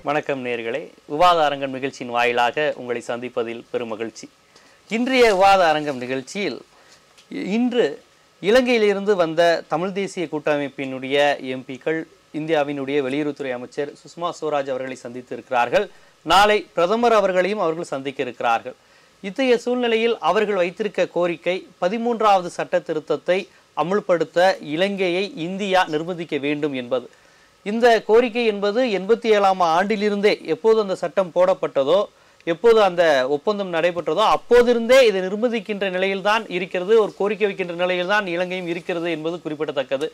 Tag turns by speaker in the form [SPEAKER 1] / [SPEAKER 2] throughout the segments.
[SPEAKER 1] வணக்கம் நேயர்களே. விவாத அரங்கம் நிகழ்ச்சியின் வாயிலாக உங்களை சந்திப்பதில் பெரும் மகிழ்ச்சி. இன்றைய விவாத அரங்கம் நிகழ்ச்சியில் இன்று இலங்கையிலிருந்து வந்த தமிழ் தேசிய கூட்டமைப்பினுடைய எம்பிக்கள் இந்தியாவினுடைய வெளியுறவுத்துறை அமைச்சர் சுஷ்மா ஸ்வராஜ் அவர்களை சந்தித்து இருக்கிறார்கள். நாளை பிரதமர் அவர்களையும் அவர்கள் சந்திக்க இருக்கிறார்கள். இத்தகைய சூழ்நிலையில் அவர்கள் வைத்திருக்க கோரிக்கை 13வது சட்ட திருத்தத்தை அமுல்படுத்த இலங்கையை இந்தியா நிர்பந்திக்க வேண்டும் என்பது. இந்த கோரிக்கை என்பது 87ஆம் ஆண்டிலிருந்தே எப்போது அந்த சட்டம் போடப்பட்டதோ, எப்போது அந்த ஒப்பந்தம் நடைபெற்றதோ அப்போதிருந்தே இதை நிர்பந்திக்கின்ற நிலையில்தான் இருக்கிறது, ஒரு கோரிக்கை வைக்கின்ற நிலையில்தான் இலங்கையும் இருக்கிறது என்பது குறிப்பிடத்தக்கது.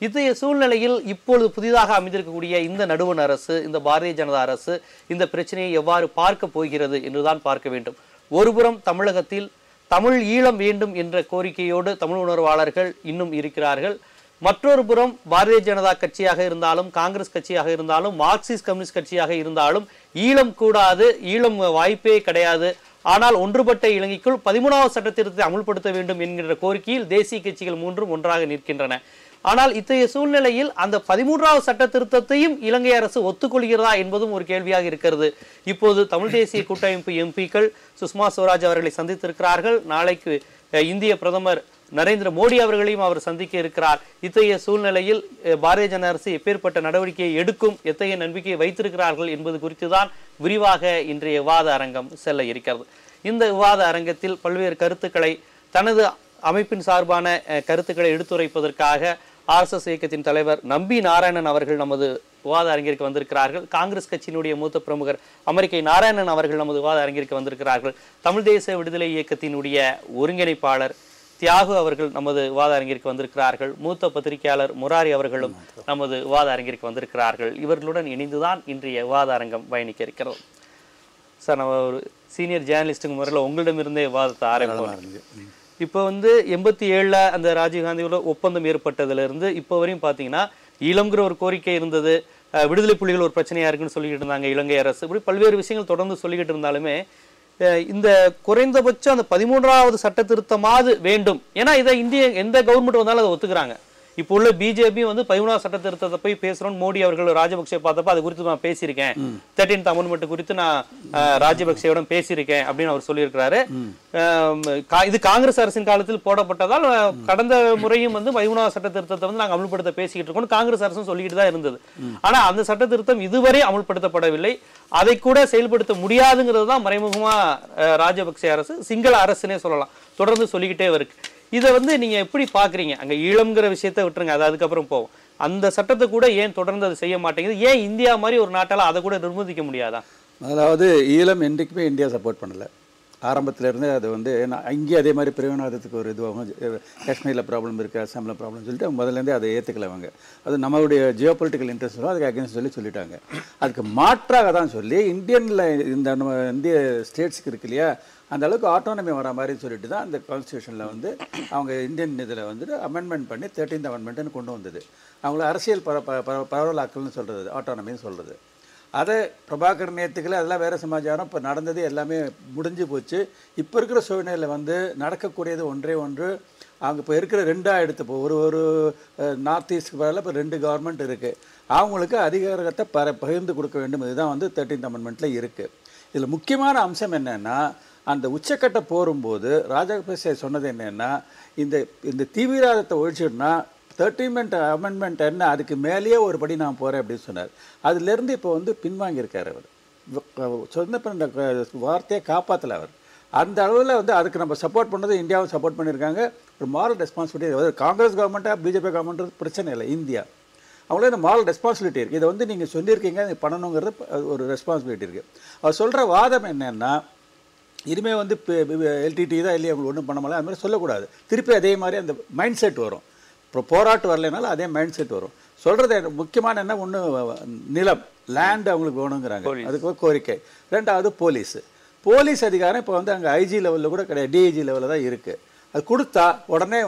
[SPEAKER 1] இத்தகைய சூழ்நிலையில் இப்பொழுது புதிதாக அமைந்திருக்கக்கூடிய இந்த நடுவண் அரசு, இந்த பாரதிய ஜனதா அரசு இந்த பிரச்சனையை எவ்வாறு பார்க்க போகிறது என்றுதான் பார்க்க வேண்டும். ஒருபுறம் தமிழகத்தில் தமிழ் ஈழம் வேண்டும் என்ற கோரிக்கையோடு தமிழ் உணர்வாளர்கள் இன்னும் இருக்கிறார்கள். மற்றொரு புறம் பாரதிய ஜனதா கட்சியாக இருந்தாலும், காங்கிரஸ் கட்சியாக இருந்தாலும், மார்க்சிஸ்ட் கம்யூனிஸ்ட் கட்சியாக இருந்தாலும் ஈழம் கூடாது, ஈழம் வாய்ப்பே கிடையாது, ஆனால் ஒன்றுபட்ட இலங்கைக்குள் 13வது சட்ட திருத்தத்தை அமுல்படுத்த வேண்டும் என்கின்ற கோரிக்கையில் தேசிய கட்சிகள் மூன்றும் ஒன்றாக நிற்கின்றன. ஆனால் இத்தகைய சூழ்நிலையில் அந்த 13வது சட்ட திருத்தத்தையும் இலங்கை அரசு ஒத்துக்கொள்கிறதா என்பதும் ஒரு கேள்வியாக இருக்கிறது. இப்போது தமிழ் தேசிய கூட்டமைப்பு எம்பிக்கள் சுஷ்மா ஸ்வராஜ் அவர்களை சந்தித்திருக்கிறார்கள். நாளைக்கு இந்திய பிரதமர் நரேந்திர மோடி அவர்களையும் அவர் சந்திக்க இருக்கிறார். இத்தகைய சூழ்நிலையில் பாரதிய ஜனதா அரசு எப்பேற்பட்ட நடவடிக்கையை எடுக்கும், எத்தகைய நம்பிக்கையை வைத்திருக்கிறார்கள் என்பது குறித்து தான் விரிவாக இன்றைய விவாத அரங்கம் செல்ல இருக்கிறது. இந்த விவாத அரங்கத்தில் பல்வேறு கருத்துக்களை, தனது அமைப்பின் சார்பான கருத்துக்களை எடுத்துரைப்பதற்காக RSS இயக்கத்தின் தலைவர் நம்பி நாராயணன் அவர்கள் நமது விவாத அரங்கிற்கு வந்திருக்கிறார்கள். காங்கிரஸ் கட்சியினுடைய மூத்த பிரமுகர் அமெரிக்கை நாராயணன் அவர்கள் நமது விவாத அரங்கிற்கு வந்திருக்கிறார்கள். தமிழ் தேச விடுதலை இயக்கத்தினுடைய ஒருங்கிணைப்பாளர் தியாகு அவர்கள் நமது விவாத அரங்கிற்கு வந்திருக்கிறார்கள். மூத்த பத்திரிகையாளர் முராரி அவர்களும் நமது விவாத அரங்கிற்கு வந்திருக்கிறார்கள். இவர்களுடன் இணைந்துதான் இன்றைய விவாத அரங்கம் பயணிக்க இருக்கிறோம். சார், நம்ம ஒரு சீனியர் ஜேர்னலிஸ்டுக்கு முறையில் உங்களிடமிருந்தே விவாதத்தை ஆரம்பிப்போம். இப்போ 87ல் அந்த ராஜீவ்காந்தியோட ஒப்பந்தம் ஏற்பட்டதுலேருந்து இப்போ வரையும் பார்த்தீங்கன்னா ஈழம்ங்கிற ஒரு கோரிக்கை இருந்தது, விடுதலை புலிகள் ஒரு பிரச்சனையாக இருக்குன்னு சொல்லிக்கிட்டு இருந்தாங்க இலங்கை அரசு. இப்படி பல்வேறு விஷயங்கள் தொடர்ந்து சொல்லிக்கிட்டு இருந்தாலுமே இந்த குறைந்தபட்சம் அந்த 13வது சட்ட திருத்தமாவது வேண்டும். ஏன்னா இதை எந்த கவர்மெண்ட் வந்தாலும் அதை ஒத்துக்கிறாங்க. இப்போ உள்ள பிஜேபி 13வது சட்ட திருத்தத்தை போய் பேசுறோம். மோடி அவர்கள் ராஜபக்சே பார்த்தப்ப அது குறித்து நான் பேசியிருக்கேன், 13th அமெண்ட்மெண்ட் குறித்து நான் ராஜபக்சேவிடம் பேசியிருக்கேன் அப்படின்னு அவர் சொல்லியிருக்கிறாரு. இது காங்கிரஸ் அரசின் காலத்தில் போடப்பட்டதால் கடந்த முறையும் 13வது சட்ட திருத்தத்தை நாங்கள் அமல்படுத்த பேசிக்கிட்டு இருக்கோம் காங்கிரஸ் அரசும் சொல்லிக்கிட்டு தான் இருந்தது. ஆனா அந்த சட்ட திருத்தம் இதுவரை அமல்படுத்தப்படவில்லை. அதை கூட செயல்படுத்த முடியாதுங்கிறது தான் மறைமுகமா ராஜபக்சே அரசு, சிங்கள அரசுனே சொல்லலாம், தொடர்ந்து சொல்லிக்கிட்டே இருக்கு. இதை நீங்க எப்படி பாக்குறீங்க? அங்க ஈழம்ங்கிற விஷயத்தை விட்டுருங்க, அது அதுக்கப்புறம் போவோம். அந்த சட்டத்தை கூட ஏன் தொடர்ந்து அதை செய்ய மாட்டேங்குது? ஏன் இந்தியா மாதிரி ஒரு நாட்டால அதை கூட நிர்பந்திக்க முடியாதா?
[SPEAKER 2] அதாவது ஈழம் என்றைக்குமே இந்தியா சப்போர்ட் பண்ணல. ஆரம்பத்திலேருந்தே அது இங்கே அதே மாதிரி பிரிவினவாதத்துக்கு ஒரு இதுவாகும், காஷ்மீரில் ப்ராப்ளம் இருக்குது, அஸ்ஸாமில் ப்ராப்ளம் சொல்லிட்டு முதல்லேருந்தே அதை ஏற்றுக்கலவங்க. அது நம்மளுடைய ஜியோ பொலிட்டிக்கல் இன்ட்ரெஸ்ட் அதுக்கு அகேன்ஸ்ட் சொல்லிட்டாங்க. அதுக்கு மாற்றாக தான் சொல்லி இந்தியனில் இந்த நம்ம இந்திய ஸ்டேட்ஸுக்கு இருக்கு இல்லையா, அந்த அளவுக்கு ஆட்டோனமி வர மாதிரி சொல்லிட்டு தான் அந்த கான்ஸ்டியூஷனில் அவங்க இந்தியன் இதில் அமெண்ட்மெண்ட் பண்ணி 13th அமெண்ட்மெண்ட்னு கொண்டு வந்தது. அவங்கள அரசியல் பரவலாக்கல்னு சொல்கிறது, ஆட்டோனமின்னு சொல்கிறது. அதை பிரபாகரன் ஏற்றுக்கல, அதெல்லாம் வேறு சமாச்சாரம். இப்போ நடந்தது எல்லாமே முடிஞ்சு போச்சு. இப்போ இருக்கிற சூழ்நிலையில் நடக்கக்கூடியது ஒன்றே ஒன்று. அவங்க இப்போ இருக்கிற ரெண்டாக எடுத்து இப்போ ஒரு நார்த் ஈஸ்ட்க்கு பதில் இப்போ 2 கவர்மெண்ட் இருக்குது. அவங்களுக்கு அதிகாரத்தை பகிர்ந்து கொடுக்க வேண்டும். இதுதான் 13th அமெண்ட்மெண்ட்டில் இருக்குது. இதில் முக்கியமான அம்சம் என்னென்னா, அந்த உச்சக்கட்ட போரும்போது ராஜபக்சே சொன்னது என்னென்னா, இந்த தீவிரவாதத்தை ஒழிச்சிடுனா 13th அமெண்ட்மெண்ட் என்ன, அதுக்கு மேலேயே ஒரு படி நான் போகிறேன் அப்படின்னு சொன்னார். அதுலேருந்து இப்போ பின்வாங்கியிருக்கார். அவர் சொன்ன இந்த வார்த்தையை காப்பாற்றலை அவர். அந்த அளவில் அதுக்கு நம்ம சப்போர்ட் பண்ணது இந்தியாவும் சப்போர்ட் பண்ணியிருக்காங்க. ஒரு மாரல் ரெஸ்பான்சிபிலிட்டி, காங்கிரஸ் கவர்மெண்ட்டாக பிஜேபி கவர்மெண்ட் பிரச்சனை இல்லை, இந்தியா அவங்களே இந்த மாரல் ரெஸ்பான்சிபிலிட்டி இருக்குது. இதை நீங்கள் சொல்லியிருக்கீங்க, இது பண்ணணுங்கிறது ஒரு ரெஸ்பான்சிபிலிட்டி இருக்குது. அவர் சொல்கிற வாதம் என்னென்னா, இனிமேல் எல்டிடி தான் இல்லையா, அவங்களுக்கு ஒன்றும் பண்ண முடியல, அது மாதிரி சொல்லக்கூடாது. திருப்பி அதே மாதிரி அந்த மைண்ட் செட் வரும். இப்போ போராட்டு வரலைனாலும் அதே மைண்ட் செட் வரும். சொல்கிறது முக்கியமான என்ன, ஒன்று நிலம், லேண்ட் அவங்களுக்கு வேணுங்கிறாங்க, அதுக்கு கோரிக்கை. ரெண்டாவது போலீஸ் அதிகாரம் இப்போ அங்கே ஐஜி லெவலில் கூட கிடையாது, டிஐஜி லெவலில் தான் இருக்குது. அது கொடுத்தா உடனே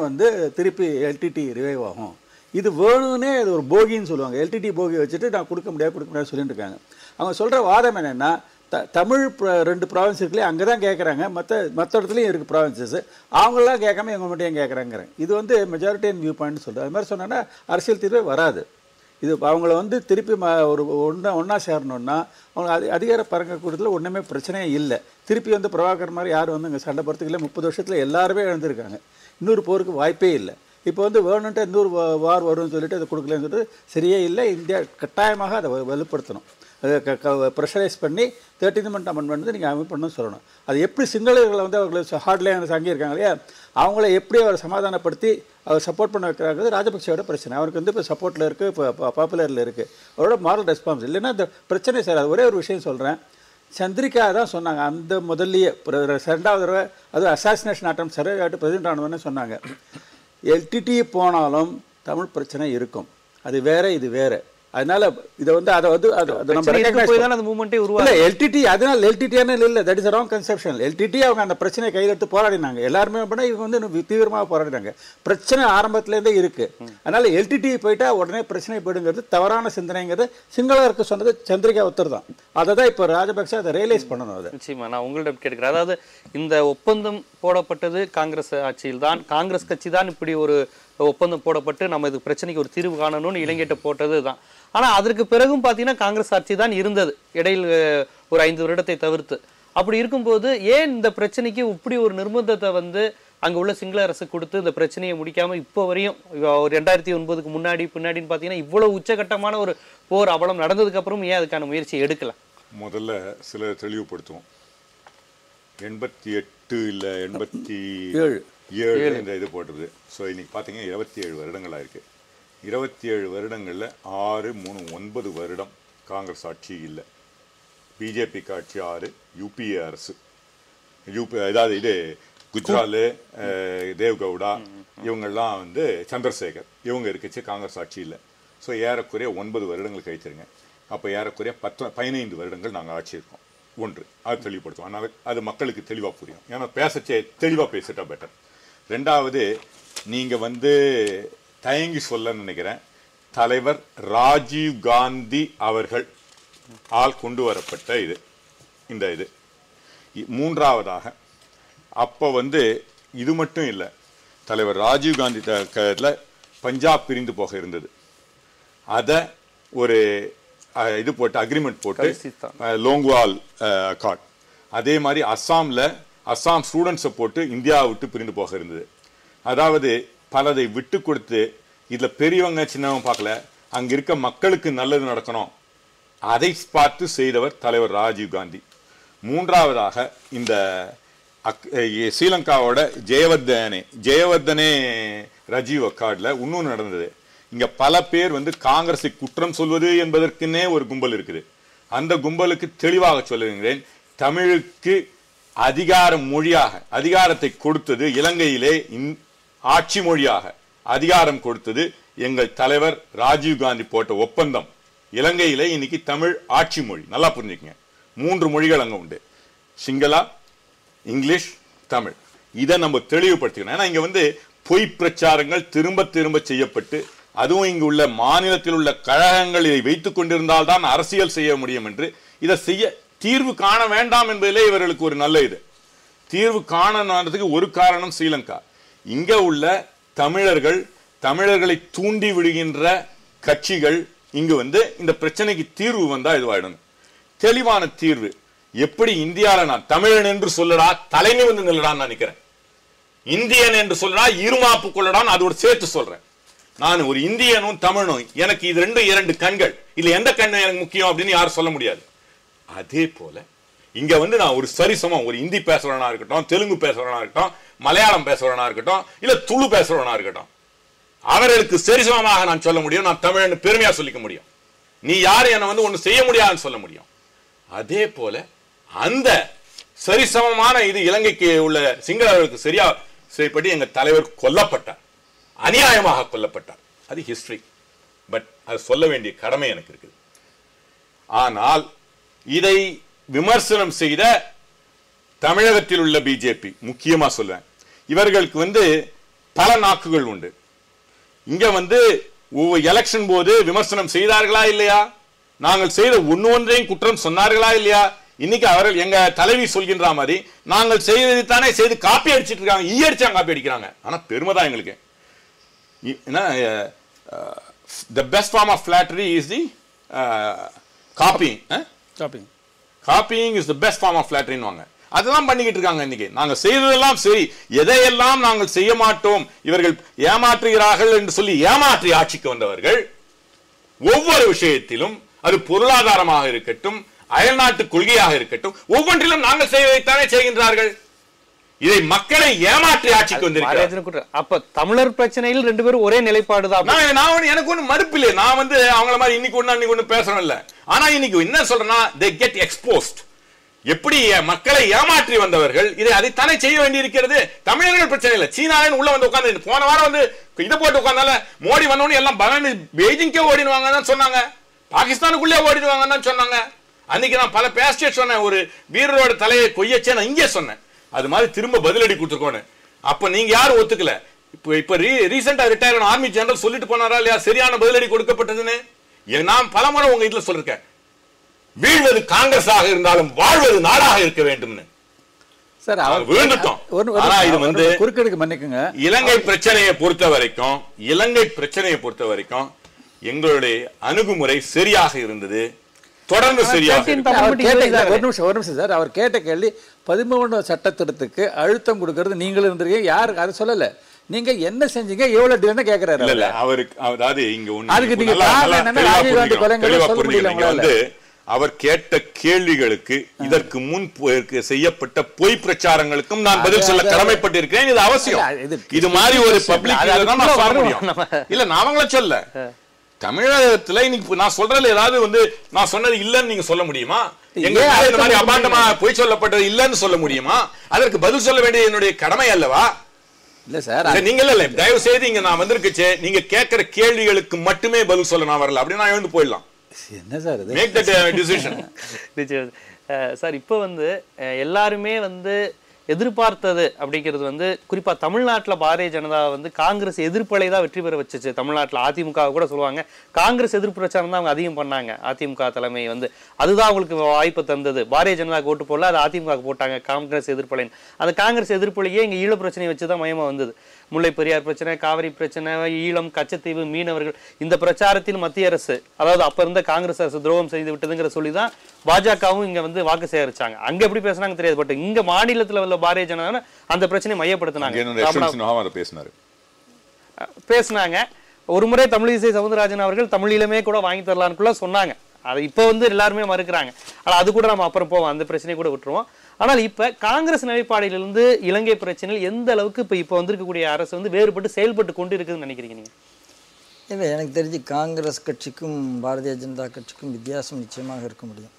[SPEAKER 2] திருப்பி எல்டிடி ரிவைவ் ஆகும். இது வேணும்னே இது ஒரு போகின்னு சொல்லுவாங்க. எல்டிடி போகி வச்சுட்டு நான் கொடுக்க முடியாது சொல்லிட்டு இருக்காங்க. அவங்க சொல்கிற வாதம் என்னென்னா, தமிழ் 2 ப்ராவின்ஸ் இருக்குல்லையே, அங்கே தான் கேட்குறாங்க, மற்ற இடத்துலையும் இருக்குது ப்ராவின்சஸ், அவங்களாம் கேட்காம எங்கள் மட்டும் ஏன் கேட்குறாங்கிறேன். இது மெஜாரிட்டியன் வியூ பாயிண்ட்னு சொல்கிறது. அது மாதிரி சொன்னோன்னா அரசியல் தீர்வே வராது. இது அவங்கள வந்து திருப்பி ஒரு ஒன்றா சேரணுன்னா அவங்க அதிகார பரங்க கூட்டத்தில் ஒன்றுமே பிரச்சனையே இல்லை. திருப்பி வந்து பிரபாகர் மாதிரி யார் வந்து இங்கே சண்டை போகிறதுக்கு இல்லை. 30 வருஷத்தில் எல்லாருமே இழந்திருக்காங்க. இன்னொரு போருக்கு வாய்ப்பே இல்லை. இப்போ வந்து வேணுன்ட்டு இன்னொரு வார் வரும்னு சொல்லிட்டு அதை கொடுக்கலன்னு சொல்லிட்டு சரியே இல்லை. இந்தியா கட்டாயமாக அதை வலுப்படுத்தணும். ப்ரெஷரைஸ் பண்ணி 13th அமெண்ட்மெண்ட் வந்து நீங்கள் அமைப்பண்ணணும்னு சொல்லணும். அது எப்படி சிங்களர்களை வந்து அவங்களை ஹார்ட்லேயே தங்கியிருக்காங்க இல்லையா, அவங்கள எப்படி அவர் சமாதானப்படுத்தி அவர் சப்போர்ட் பண்ண வைக்கிறாங்கிறது ராஜபக்சேவோட பிரச்சனை. அவருக்கு வந்து இப்போ சப்போர்ட்டில் இருக்குது, இப்போ பாப்புலரில் இருக்குது. அவரோட மாரல் ரெஸ்பான்ஸ் இல்லைன்னா இந்த பிரச்சனை சார். அது ஒரே ஒரு விஷயம் சொல்கிறேன். சந்திரிகா தான் சொன்னாங்க அந்த முதல்லையே 2வது தடவை அது அசாசினேஷன் அட்டம் சரியாட்டு பிரசிடென்ட் ஆனவன்னு சொன்னாங்க. எல்டிடி போனாலும் தமிழ் பிரச்சனை இருக்கும். அது வேற, இது வேற. அதனால இதை வந்து அதை வந்து எல்டிடி அதனால எல்டிடியான இல்லை. That is wrong conception. LTD அவங்க அந்த பிரச்சனையை கையெழுத்து போராடினாங்க. எல்லாருமே பண்ணால் இவங்க வந்து தீவிரமாக போராடினாங்க. பிரச்சனை ஆரம்பத்துலேருந்தே இருக்கு. அதனால எல்டிடி போயிட்டா உடனே பிரச்சனை போயிடுங்கிறது தவறான சிந்தனைங்கிறது சிங்களருக்கு சொன்னது சந்திரிகா உத்தர் தான். அதை தான் இப்போ ராஜபக்சே அதை ரியலைஸ் பண்ணணும். அதை
[SPEAKER 1] நிச்சயமா நான் உங்கள்கிட்ட கேட்கிறேன். அதாவது இந்த ஒப்பந்தம் போடப்பட்டது காங்கிரஸ் ஆட்சியில் தான். காங்கிரஸ் கட்சி தான் இப்படி ஒரு ஒப்பந்தம் போடப்பட்டு நம்ம இது பிரச்சனைக்கு ஒரு தீர்வு காணணும்னு இலங்கைட்ட போட்டது தான். ஆனால் அதற்கு பிறகும் பார்த்தீங்கன்னா காங்கிரஸ் ஆட்சி தான் இருந்தது இடையில் ஒரு 5 வருடத்தை தவிர்த்து. அப்படி இருக்கும்போது ஏன் இந்த பிரச்சனைக்கு இப்படி ஒரு நிர்பந்தத்தை வந்து அங்கே உள்ள சிங்கள அரசு கொடுத்து இந்த பிரச்சனையை முடிக்காமல் இப்போ வரையும் ஒரு 2009க்கு முன்னாடி பின்னாடின்னு பார்த்தீங்கன்னா இவ்வளோ உச்சகட்டமான ஒரு போர் அவலம் நடந்ததுக்கு அப்புறம் ஏன் அதுக்கான முயற்சி எடுக்கலாம்?
[SPEAKER 3] முதல்ல சில தெளிவுபடுத்துவோம். 88 இல்லை 87 இந்த இது போட்டது. ஸோ இன்னைக்கு பார்த்தீங்கன்னா 27 வருடங்கள் ஆயிருக்கு. 27 வருடங்களில் 6, 3, 9 வருடம் காங்கிரஸ் ஆட்சி இல்லை. பிஜேபிக்கு ஆட்சி 6, யூபிஏ அரசு அதாவது இது குஜ்ரால், தேவ்கவுடா இவங்கெல்லாம் வந்து சந்திரசேகர் இவங்க இருக்குச்சு. காங்கிரஸ் ஆட்சி இல்லை. ஸோ ஏறக்குறைய 9 வருடங்கள் கழிச்சிருங்க. அப்போ ஏறக்குறைய 15 வருடங்கள் நாங்கள் ஆட்சி இருக்கோம். ஒன்று அது தெளிவுபடுத்துவோம். அதனால் அது மக்களுக்கு தெளிவாக புரியும். ஏன்னா பேசச்சே தெளிவாக பேசிட்டா பெட்டர். 2வது நீங்கள் வந்து தயங்கி சொல்ல நினைக்கிறேன், தலைவர் ராஜீவ் காந்தி அவர்கள் ஆல் கொண்டு வரப்பட்ட இந்த இது. 3வதாக அப்போ வந்து இது மட்டும் இல்லை, தலைவர் ராஜீவ் காந்தி பஞ்சாப் பிரிந்து போக இருந்தது. அதை ஒரு இது போட்டு அக்ரிமெண்ட் போட்டு லோங்வால் அக்கார்ட். அதே மாதிரி அஸ்ஸாம் ஸ்டூடெண்ட்ஸை போட்டு இந்தியாவை விட்டு பிரிந்து போக இருந்தது. அதாவது பலதை விட்டு கொடுத்து இதில் பெரியவங்க சின்னவங்க பார்க்கல, அங்கே இருக்க மக்களுக்கு நல்லது நடக்கணும் அதை பார்த்து செய்தவர் தலைவர் ராஜீவ் காந்தி. 3வதாக இந்த ஸ்ரீலங்காவோட ஜெயவர்தனே ராஜீவ் அக்கார்டில் இன்னொன்று நடந்தது. இங்கே பல பேர் வந்து காங்கிரஸை குற்றம் சொல்வது என்பதற்குன்னே ஒரு கும்பல் இருக்குது. அந்த கும்பலுக்கு தெளிவாக சொல்லுகிறேன், தமிழுக்கு அதிகாரத்தை கொடுத்தது இலங்கையிலே ஆட்சி மொழியாக அதிகாரம் கொடுத்தது எங்கள் தலைவர் ராஜீவ் காந்தி போட்ட ஒப்பந்தம். இலங்கையிலே இன்னைக்கு தமிழ் ஆட்சி மொழி. நல்லா புரிஞ்சுக்கங்க, 3 மொழிகள் அங்கே உண்டு, சிங்களா, இங்கிலீஷ், தமிழ். இதை நம்ம தெளிவுபடுத்திக்கணும். ஏன்னா இங்க வந்து பொய் பிரச்சாரங்கள் திரும்ப திரும்ப செய்யப்பட்டு, அதுவும் இங்கு உள்ள மாநிலத்தில் உள்ள கழகங்கள் இதை வைத்துக் கொண்டிருந்தால் தான் அரசியல் செய்ய முடியும் என்று இதை செய்ய தீர்வு காண வேண்டாம் என்பதிலே இவர்களுக்கு ஒரு நல்ல இது. தீர்வு காணறதுக்கு ஒரு காரணம் ஸ்ரீலங்கா. இங்க உள்ள தமிழர்களை தூண்டி விடுகின்ற கட்சிகள் இங்கு வந்து இந்த பிரச்சனைக்கு தீர்வு வந்தா இதுவாயிடும். தெளிவான தீர்வு எப்படி இந்தியாவில் நான் தமிழன் என்று சொல்லடா தலைமை வந்து நில்லடான்னு நினைக்கிறேன். இந்தியன் என்று சொல்லடா இருமாப்பு கொள்ளடான்னு அதோட சேர்த்து சொல்றேன். நான் ஒரு இந்தியனும் தமிழனும், எனக்கு இது 2 கண்கள், இல்ல எந்த கண்ணு எனக்கு முக்கியம் அப்படின்னு யாரும் சொல்ல முடியாது. அதே போல இங்க வந்து நான் ஒரு சரிசமம், ஒரு இந்தி பேசுறவனா இருக்கட்டும், தெலுங்கு பேசுறவனா இருக்கட்டும், மலையாளம் பேசுறவனா இருக்கட்டும், இல்ல துளு பேசுறவனா இருக்கட்டும், அவர்களுக்கு சரிசமமாக நான் சொல்ல முடியும். நான் தமிழன் பெருமையா சொல்லிக்க முடியும். நீ யாரு என்ன வந்து ஒண்ணு செய்ய முடியாதுன்னு சொல்ல முடியும். அதே போல அந்த சரிசமமான இது இலங்கைக்கு உள்ள சிங்களர்களுக்கு சரியா செய்யப்பட்டு எங்க தலைவர் கொல்லப்பட்டார், அநியாயமாக கொல்லப்பட்டார். அது ஹிஸ்டரி. பட் அது சொல்ல வேண்டிய கடமை எனக்கு இருக்குது. ஆனால் இதை விமர்சனம் செய்த தமிழகத்தில் உள்ள பிஜேபி முக்கியமா சொல்றேன், இவர்களுக்கு வந்து பல நாக்குகள் உண்டு. இங்க வந்து எலெக்ஷன் போது விமர்சனம் செய்தார்களா இல்லையா, நாங்கள் செய்த ஒன்றையும் குற்றம் சொன்னார்களா இல்லையா? இன்னைக்கு அவர்கள் எங்க தலைவி சொல்கின்ற மாதிரி நாங்கள் செய்ததைத்தானே செய்து காப்பி அடிச்சிட்டு இருக்காங்க, ஈயடிச்சா காப்பி அடிக்கிறாங்க. ஆனா பெருமைதான் எங்களுக்கு. the best form of flattery is the copying.
[SPEAKER 2] Shopping
[SPEAKER 3] Copying is the best form of flattery ன்னுவாங்க. அதுதான் பண்ணிக்கிட்டு இருக்காங்க இன்னைக்கு. நாங்க செய்ததெல்லாம் சரி, எதையெல்லாம் நாங்கள் செய்ய மாட்டோம், இவர்கள் ஏமாற்றுகிறார்கள் என்று சொல்லி ஏமாற்றி ஆட்சிக்கு வந்தவர்கள் ஒவ்வொரு விஷயத்திலும், அது பொருளாதாரமாக இருக்கட்டும், அயல்நாட்டு கொள்கையாக இருக்கட்டும், ஒவ்வொன்றிலும் நாங்கள் செய்வதைத்தானே செய்கின்றார்கள். இதை மக்களை ஏமாற்றி ஆட்சிக்கு வந்திருக்கிறார்கள்.
[SPEAKER 1] அப்ப தமிழர் பிரச்சனையில் ரெண்டு பேரும் ஒரே நிலைப்பாடு தான்.
[SPEAKER 3] நான் எனக்கு ஒண்ணு மறுப்பு இல்லை. நான் அவங்கள மாதிரி இன்னைக்கு ஒண்ணு அன்னைக்கு ஒண்ணு பேசுறேன் இல்ல. ஆனா இன்னைக்கு என்ன சொல்றேன்னா, they get exposed. எப்படி மக்களை ஏமாற்றி வந்தவர்கள் அதைத்தானே செய்ய வேண்டி இருக்கிறது. தமிழர்கள் பிரச்சனை இல்லை. சீனாவின் உள்ள வந்து உட்கார்ந்து போன வாரம் வந்து இதை போட்டு உட்கார்ந்தால மோடி வந்தோடனே எல்லாம் பெய்ஜிங்கே ஓடிடுவாங்கன்னு சொன்னாங்க, பாகிஸ்தானுக்குள்ளே ஓடிடுவாங்கன்னு சொன்னாங்க. அன்னைக்கு நான் பல பேஸ்டேட் சொன்னேன், ஒரு வீரரோட தலையை கொய்யச்சே நான் இங்கே சொன்னேன். அது மாதிரி திரும்ப பதிலடி கொடுத்துருக்கோன்னு. அப்ப நீங்க யாரும் ஒத்துக்கல. இப்ப ரீசெண்டா ரிட்டையர்ட் ஆர்மி ஜெனரல் சொல்லிட்டு போனாரா இல்லையா சரியான பதிலடி கொடுக்கப்பட்டதுன்னு? நான் பலமுறை உங்க இதுல சொல்லிருக்கேன், வீழ்வது காங்கிரஸாக இருந்தாலும் வாழ்வது நாடாக இருக்க வேண்டும்.
[SPEAKER 2] சார்
[SPEAKER 3] இது வந்து
[SPEAKER 2] குறுக்கெடுக்க மன்னிக்குங்க.
[SPEAKER 3] இலங்கை பிரச்சனையை பொறுத்த வரைக்கும் எங்களுடைய அணுகுமுறை சரியாக இருந்தது, தொடர்ந்து சரியாக.
[SPEAKER 2] ஒரு நிமிஷம் சார், அவர் கேட்ட கேள்வி 13 சட்ட திருத்தத்துக்கு அழுத்தம் கொடுக்கறது நீங்களும் இருந்திருக்கீங்க, யாரு அதை சொல்லல, நீங்க என்ன செஞ்சீங்க, எவ்வளவு டிலே கேக்குறாரு.
[SPEAKER 3] இல்ல அவருக்கு அதாவது இங்க
[SPEAKER 2] அதுக்கு நீங்க ராஜீவ் காந்தி கொலைங்களை சொல்ல முடியல.
[SPEAKER 3] அவர் கேட்ட கேள்விகளுக்கு இதற்கு முன் செய்யப்பட்ட பொய் பிரச்சாரங்களுக்கும் நான் பதில் சொல்ல கடமைப்பட்டிருக்கிறேன். இது அவசியம். இது மாதிரி ஒரு பப்ளிக் இல்ல நான் அவங்கள சொல்ல. தமிழகத்துல இன்னைக்கு நான் சொல்றதுல ஏதாவது வந்து நான் சொன்னது இல்லன்னு நீங்க சொல்ல முடியுமா? எங்க இந்த மாதிரி அபாண்டமா பொய் சொல்லப்பட்டது இல்லன்னு சொல்ல முடியுமா? அதற்கு பதில் சொல்ல வேண்டிய என்னுடைய கடமை அல்லவா?
[SPEAKER 2] இல்ல சார்,
[SPEAKER 3] நீங்க இல்ல தயவு செய்து இங்க நான் வந்திருக்கே, நீங்க கேட்கிற கேள்விகளுக்கு மட்டுமே பதில் சொல்ல நான் வரல. அப்படின்னா நான் எழுந்து போயிடலாம்.
[SPEAKER 2] என்ன சார் இது?
[SPEAKER 3] Make that decision.
[SPEAKER 1] சார் இப்போ வந்து எல்லாருமே வந்து எதிர்பார்த்தது அப்படிங்கிறது வந்து குறிப்பா தமிழ்நாட்டில் பாரதிய ஜனதா வந்து காங்கிரஸ் எதிர்ப்பலை தான் வெற்றி பெற வச்சுச்சு. தமிழ்நாட்டில் அதிமுக கூட சொல்லுவாங்க காங்கிரஸ் எதிர்ப்பு பிரச்சாரம் தான் அவங்க அதிகம் பண்ணாங்க. அதிமுக தலைமை வந்து அதுதான் அவங்களுக்கு வாய்ப்பு தந்தது. பாரதிய ஜனதாவுக்கு ஓட்டு போடல, அது அதிமுக போட்டாங்க காங்கிரஸ் எதிர்ப்பலைன்னு. அந்த காங்கிரஸ் எதிர்ப்பலையே இங்கே ஈழ பிரச்சனையை வச்சு தான் மயமா வந்தது. முல்லை பெரியார் பிரச்சனை, காவிரி பிரச்சனை, ஈழம், கச்சத்தீவு, மீனவர்கள், இந்த பிரச்சாரத்தில் மத்திய அரசு அதாவது அப்ப இருந்த காங்கிரஸ் அரசு துரோகம் செய்து விட்டதுங்கிற சொல்லிதான் பாஜகவும் இங்க வந்து வாக்கு சேகரிச்சாங்க. அங்க எப்படி பேசுனாங்க தெரியாது, பட் இங்க மாநிலத்துல உள்ள பாரதிய ஜனதா அந்த பிரச்சனையை மையப்படுத்தினாங்க. பேசினாங்க. ஒரு முறை தமிழிசை சவுந்தரராஜன் அவர்கள் தமிழிலுமே கூட வாங்கி தரலான்னு சொன்னாங்க. அது இப்ப வந்து எல்லாருமே மறுக்கிறாங்க. ஆனா அது கூட நம்ம அப்புறம் போவோம், அந்த பிரச்சனையை கூட விட்டுருவோம். ஆனால் இப்ப காங்கிரஸ் நிலைப்பாடிலிருந்து இலங்கை பிரச்சனையில் எந்த அளவுக்கு இப்ப வந்திருக்கக்கூடிய அரசு வந்து வேறுபட்டு செயல்பட்டு கொண்டு இருக்குதுன்னு நினைக்கிறீங்க நீங்க?
[SPEAKER 4] இல்லை, எனக்கு தெரிஞ்சு காங்கிரஸ் கட்சிக்கும் பாரதிய ஜனதா கட்சிக்கும் வித்தியாசம் நிச்சயமாக இருக்க முடியும்.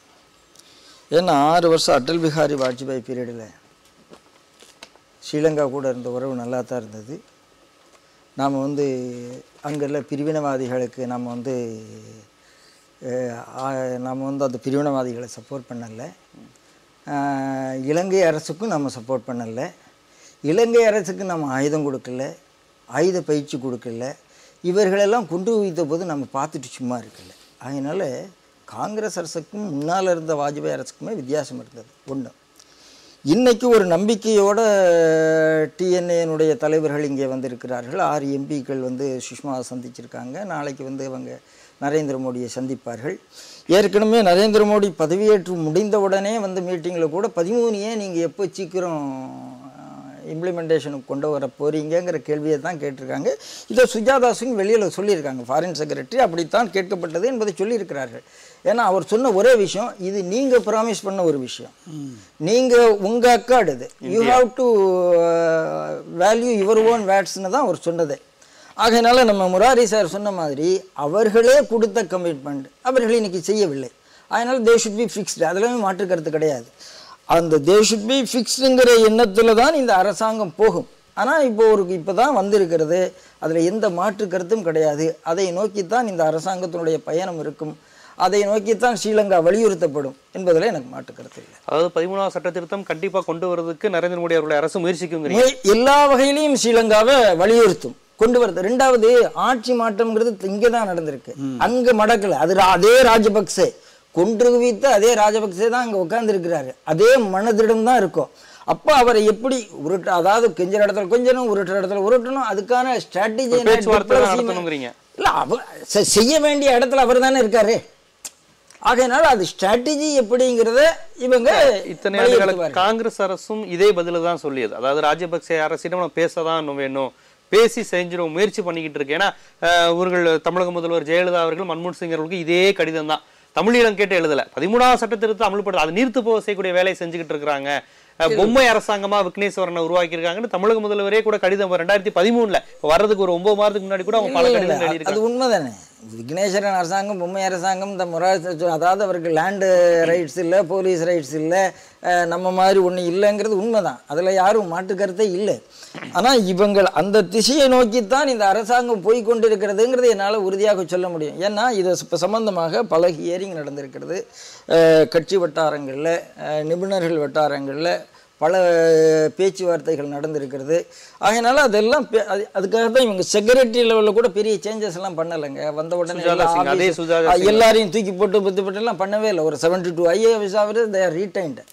[SPEAKER 4] ஏன்னா 6 வருஷம் அடல் பிஹாரி வாஜ்பாய் பீரியடில் ஸ்ரீலங்கா கூட இருந்த உறவு நல்லா தான் இருந்தது. நாம் வந்து அங்குள்ள பிரிவினவாதிகளுக்கு நாம் வந்து அந்த பிரிவினவாதிகளை சப்போர்ட் பண்ணலை. இலங்கை அரசுக்கும் நம்ம சப்போர்ட் பண்ணலை. இலங்கை அரசுக்கு நம்ம ஆயுதம் கொடுக்கல, ஆயுத பயிற்சி கொடுக்கல. இவர்களெல்லாம் கொண்டு வைத்த போது நம்ம பார்த்துட்டு சும்மா இருக்கல. அதனால் காங்கிரஸ் அரசுக்கும் முன்னால் இருந்த வாஜ்பாய் அரசுக்குமே வித்தியாசம் இருந்தது. ஒன்று, இன்றைக்கி ஒரு நம்பிக்கையோட டிஎன்ஏனுடைய தலைவர்கள் இங்கே வந்திருக்கிறார்கள். 6 எம்பிக்கள் வந்து சுஷ்மாவை சந்திச்சிருக்காங்க. நாளைக்கு வந்து அவங்க நரேந்திர மோடியை சந்திப்பார்கள். ஏற்கனவே நரேந்திர மோடி பதவியேற்று முடிந்தவுடனே வந்து மீட்டிங்கில் கூட 13 ஏன் நீங்கள் எப்போ சீக்கிரம் இம்ப்ளிமெண்டேஷனுக்கு கொண்டு வர போகிறீங்கிற கேள்வியை தான் கேட்டிருக்காங்க. இதை சுஜாதா சிங் வெளியில் சொல்லியிருக்காங்க. ஃபாரின் செக்ரட்டரி அப்படித்தான் கேட்கப்பட்டது என்பதை சொல்லியிருக்கிறார்கள். ஏன்னா அவர் சொன்ன ஒரே விஷயம், இது நீங்கள் ப்ராமிஸ் பண்ண ஒரு விஷயம், நீங்கள் உங்கள் அக்கார்டு இது, you have to value your own வேட்ஸ்ன்னு தான் அவர் சொன்னதே. ஆகையினால நம்ம முராரி சார் சொன்ன மாதிரி அவர்களே கொடுத்த கமிட்மெண்ட் அவர்கள் இன்னைக்கு செய்யவில்லை. அதனால தே ஷுட் பி ஃபிக்ஸ்டு, அதெல்லாமே மாற்று கருத்து கிடையாது. அந்த தே ஷுட் பி ஃபிக்ஸ்டுங்கிற எண்ணத்தில் தான் இந்த அரசாங்கம் போகும். ஆனால் இப்போ தான் வந்திருக்கிறது, அதில் எந்த மாற்று கருத்தும் கிடையாது. அதை நோக்கித்தான் இந்த அரசாங்கத்தினுடைய பயணம் இருக்கும், அதை நோக்கித்தான் ஸ்ரீலங்கா வலியுறுத்தப்படும் என்பதில் எனக்கு மாற்று கருத்து இல்லை.
[SPEAKER 1] அதாவது 13ஆவது சட்ட திருத்தம் கண்டிப்பாக கொண்டு வருவதற்கு நரேந்திர மோடி அவருடைய அரசு முயற்சிக்கும்,
[SPEAKER 4] எல்லா வகையிலையும் ஸ்ரீலங்காவை வலியுறுத்தும் கொண்டு வருது. 2வது, ஆட்சி மாற்றம்ங்கிறது இங்கே தான் நடந்திருக்கு, அங்கே மடக்கல. அது அதே ராஜபக்சே கொன்று குவித்த அதே ராஜபக்சே தான் அங்கே உட்கார்ந்துருக்கிறாரு. அதே மனதிடம் தான் இருக்கும். அப்போ அவரை எப்படி அதாவது கெஞ்சற இடத்துல கொஞ்சம் உருட்டுற இடத்துல உருட்டணும், அதுக்கான ஸ்ட்ராட்டஜி இல்லை செய்ய வேண்டிய இடத்துல அவர் தானே இருக்காரு. ஆகையினால அது ஸ்ட்ராட்டஜி எப்படிங்கிறத இவங்க
[SPEAKER 1] இத்தனை ஆண்டுகள காங்கிரஸ் அரசும் இதே பதில தான் சொல்லியது. அதாவது ராஜபக்சே அரசிடம் நம்ம பேசதான் வேணும், பேசி செஞ்சிடும் முயற்சி பண்ணிக்கிட்டு இருக்கு. ஏன்னா இவர்கள் தமிழக முதல்வர் ஜெயலலிதா அவர்கள் மன்மோகன் சிங் அவர்களுக்கு இதே கடிதம் தான் தமிழீழம் கேட்டு எழுதல, 13வது சட்ட திருத்தம் அமல்படுத்த அது நீர்த்து போக செய்யக்கூடிய வேலையை செஞ்சுக்கிட்டு இருக்கிறாங்க. பொம்மை அரசாங்கமா விக்னேஸ்வரனை உருவாக்கி இருக்காங்கன்னு தமிழக முதல்வரே கூட கடிதம் 2013 வர்றதுக்கு ஒரு 9 மாதத்துக்கு முன்னாடி கூட அவங்க பல கடிதம் எழுதியிருக்காங்க.
[SPEAKER 4] அது உண்மைதானே. விக்னேஸ்வரன் அரசாங்கம், பொம்மை அரசாங்கம், இந்த அதாவது அவருக்கு லேண்டு ரைட்ஸ் இல்லை, போலீஸ் ரைட்ஸ் இல்லை, நம்ம மாதிரி ஒன்று இல்லைங்கிறது உண்மைதான். அதில் யாரும் மாற்று கருத்தே இல்லை. ஆனால் இவங்கள் அந்த திசையை நோக்கித்தான் இந்த அரசாங்கம் போய் கொண்டிருக்கிறதுங்கிறது என்னால் உறுதியாக சொல்ல முடியும். ஏன்னா இது இப்போ சம்பந்தமாக பல ஹியரிங் நடந்திருக்கிறது. கட்சி வட்டாரங்களில், நிபுணர்கள் வட்டாரங்களில் பல பேச்சுவார்த்தைகள் நடந்திருக்கிறது. ஆகையினால அதெல்லாம் அதுக்காக தான் இவங்க செக்ரட்டரி லெவலில் கூட பெரிய சேஞ்சஸ் எல்லாம் பண்ணலைங்க. வந்த உடனே எல்லாரையும் தூக்கி போட்டு எல்லாம் பண்ணவே இல்லை. ஒரு 72 IAS தே ஆர் ரீடைன்டு.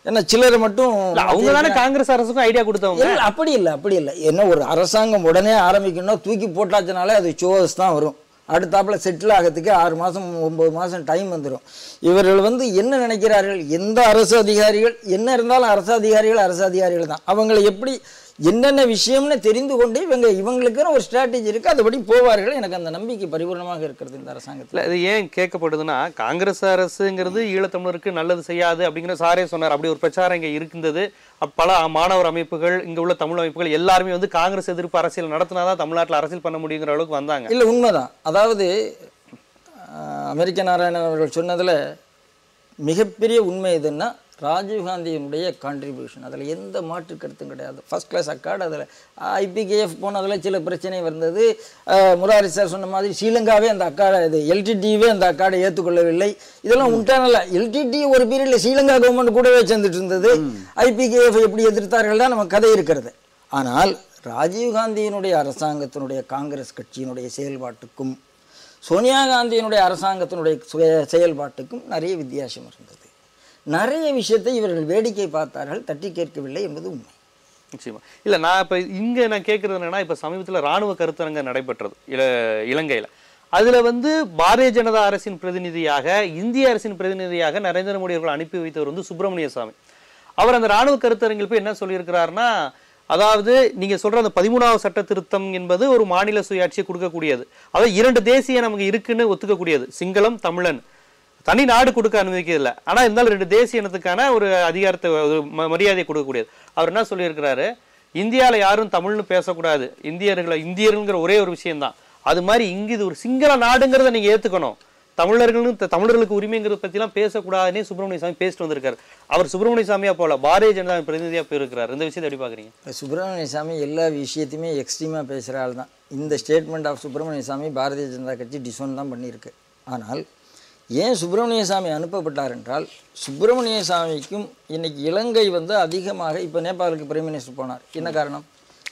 [SPEAKER 4] ஏன்னா சிலரை மட்டும்
[SPEAKER 1] அவங்க தானே காங்கிரஸ் அரசுக்கும் ஐடியா கொடுத்தவங்க.
[SPEAKER 4] அப்படி இல்லை. என்ன ஒரு அரசாங்கம் உடனே ஆரம்பிக்கணும், தூக்கி போட்டாச்சுனாலே அது சோஸ் தான் வரும். அடுத்தாப்புல செட்டில் ஆகிறதுக்கு 6 மாதம் 9 மாதம் டைம் வந்துடும். இவர்கள் என்ன நினைக்கிறார்கள், எந்த அரசு அதிகாரிகள் என்ன இருந்தாலும் அரசு அதிகாரிகள் தான். அவங்களை எப்படி என்னென்ன விஷயம்னு தெரிந்து கொண்டு இவங்களுக்குன்னு ஒரு ஸ்ட்ராட்டஜி இருக்குது, அதுபடி போவார்கள். எனக்கு அந்த நம்பிக்கை பரிபூர்ணமாக இருக்கிறது இந்த அரசாங்கத்தில்.
[SPEAKER 1] இது ஏன் கேட்கப்படுதுன்னா, காங்கிரஸ் அரசுங்கிறது ஈழத்தமிழருக்கு நல்லது செய்யாது அப்படிங்கிற சாரே சொன்னார். அப்படி ஒரு பிரச்சாரம் இங்கே இருக்கின்றது. பல மாணவர் அமைப்புகள், இங்கே உள்ள தமிழ் அமைப்புகள் எல்லாருமே காங்கிரஸ் எதிர்ப்பு அரசியல் நடத்தினாதான் தமிழ்நாட்டில் அரசியல் பண்ண முடியுங்கிற அளவுக்கு வந்தாங்க.
[SPEAKER 4] இல்லை, உண்மைதான். அதாவது அமெரிக்க நாராயணன் அவர்கள் சொன்னதில் மிகப்பெரிய உண்மை எதுன்னா, ராஜீவ்காந்தியினுடைய கான்ட்ரிபியூஷன் அதில் எந்த மாற்று கருத்தும் கிடையாது. First class accord. அதில் IPKF போனதில் சில பிரச்சனை வந்தது. முராரி சார் சொன்ன மாதிரி ஸ்ரீலங்காவே அந்த அக்காடை, இது LTTவே அந்த அக்காடை ஏற்றுக்கொள்ளவில்லை. இதெல்லாம் உண்டானல. LTT ஒரு பீரியடில் ஸ்ரீலங்கா கவர்மெண்ட் கூடவே சேர்ந்துட்டு இருந்தது. IPKF எப்படி எதிர்த்தார்கள் தான் நம்ம கதை இருக்கிறது. ஆனால் ராஜீவ்காந்தியினுடைய அரசாங்கத்தினுடைய காங்கிரஸ் கட்சியினுடைய செயல்பாட்டுக்கும் சோனியா காந்தியினுடைய அரசாங்கத்தினுடைய செயல்பாட்டுக்கும் நிறைய வித்தியாசம் இருந்தது. நிறைய விஷயத்தை இவர்கள் வேடிக்கை பார்த்தார்கள், தட்டி கேட்கவில்லை என்பது உண்மை.
[SPEAKER 1] நிச்சயமா. இல்லை, நான் இப்போ இங்கே நான் கேட்குறது என்னன்னா, இப்போ சமீபத்தில் இராணுவ கருத்தரங்கம் நடைபெற்றது இலங்கையில். அதில் பாரதிய ஜனதா அரசின் பிரதிநிதியாக, இந்திய அரசின் பிரதிநிதியாக நரேந்திர மோடி அவர்கள் அனுப்பி வைத்தவர் சுப்பிரமணிய சாமி. அவர் அந்த இராணுவ கருத்தரங்கில் போய் என்ன சொல்லியிருக்கிறாருன்னா, அதாவது நீங்க சொல்ற அந்த 13வது சட்ட திருத்தம் என்பது ஒரு மாநில சுயாட்சியை கொடுக்கக்கூடியது. அதாவது 2 தேசியம் நமக்கு இருக்குன்னு ஒத்துக்கக்கூடியது. சிங்களம், தமிழன். தனி நாடு கொடுக்க அனுமதிக்கல. ஆனா இருந்தாலும் 2 தேசிய இனத்துக்கான ஒரு அதிகாரத்தை, மரியாதையை கொடுக்கக்கூடியது. அவர் என்ன சொல்லியிருக்கிறாரு, இந்தியாவில யாரும் தமிழ்னு பேசக்கூடாது, இந்தியர்கள்ங்கிற ஒரே ஒரு விஷயம்தான். அது மாதிரி இங்கு இது ஒரு சிங்கள நாடுங்கிறத நீங்க ஏத்துக்கணும், தமிழர்களுக்கு உரிமைங்கிறத பத்திலாம் பேசக்கூடாதுன்னே சுப்பிரமணிய சாமி பேசிட்டு வந்திருக்காரு. அவர் சுப்பிரமணிய சாமியா போல பாரதிய ஜனதா பிரதிநிதியா போயிருக்கிறார். இந்த விஷயத்தை எப்படி பாக்குறீங்க?
[SPEAKER 4] சுப்பிரமணிய சாமி எல்லா விஷயத்தையுமே எக்ஸ்ட்ரீமா பேசுற ஆள் தான். இந்த ஸ்டேட்மெண்ட் ஆஃப் சுப்பிரமணிய சாமி பாரதிய ஜனதா கட்சி டிசோன் தான் பண்ணியிருக்கு. ஆனால் ஏன் சுப்பிரமணிய சாமி அனுப்பப்பட்டார் என்றால், சுப்பிரமணிய சாமிக்கும் இன்னைக்கு இலங்கை அதிகமாக, இப்போ நேபாளுக்கு பிரைம் மினிஸ்டர் போனார். என்ன காரணம்?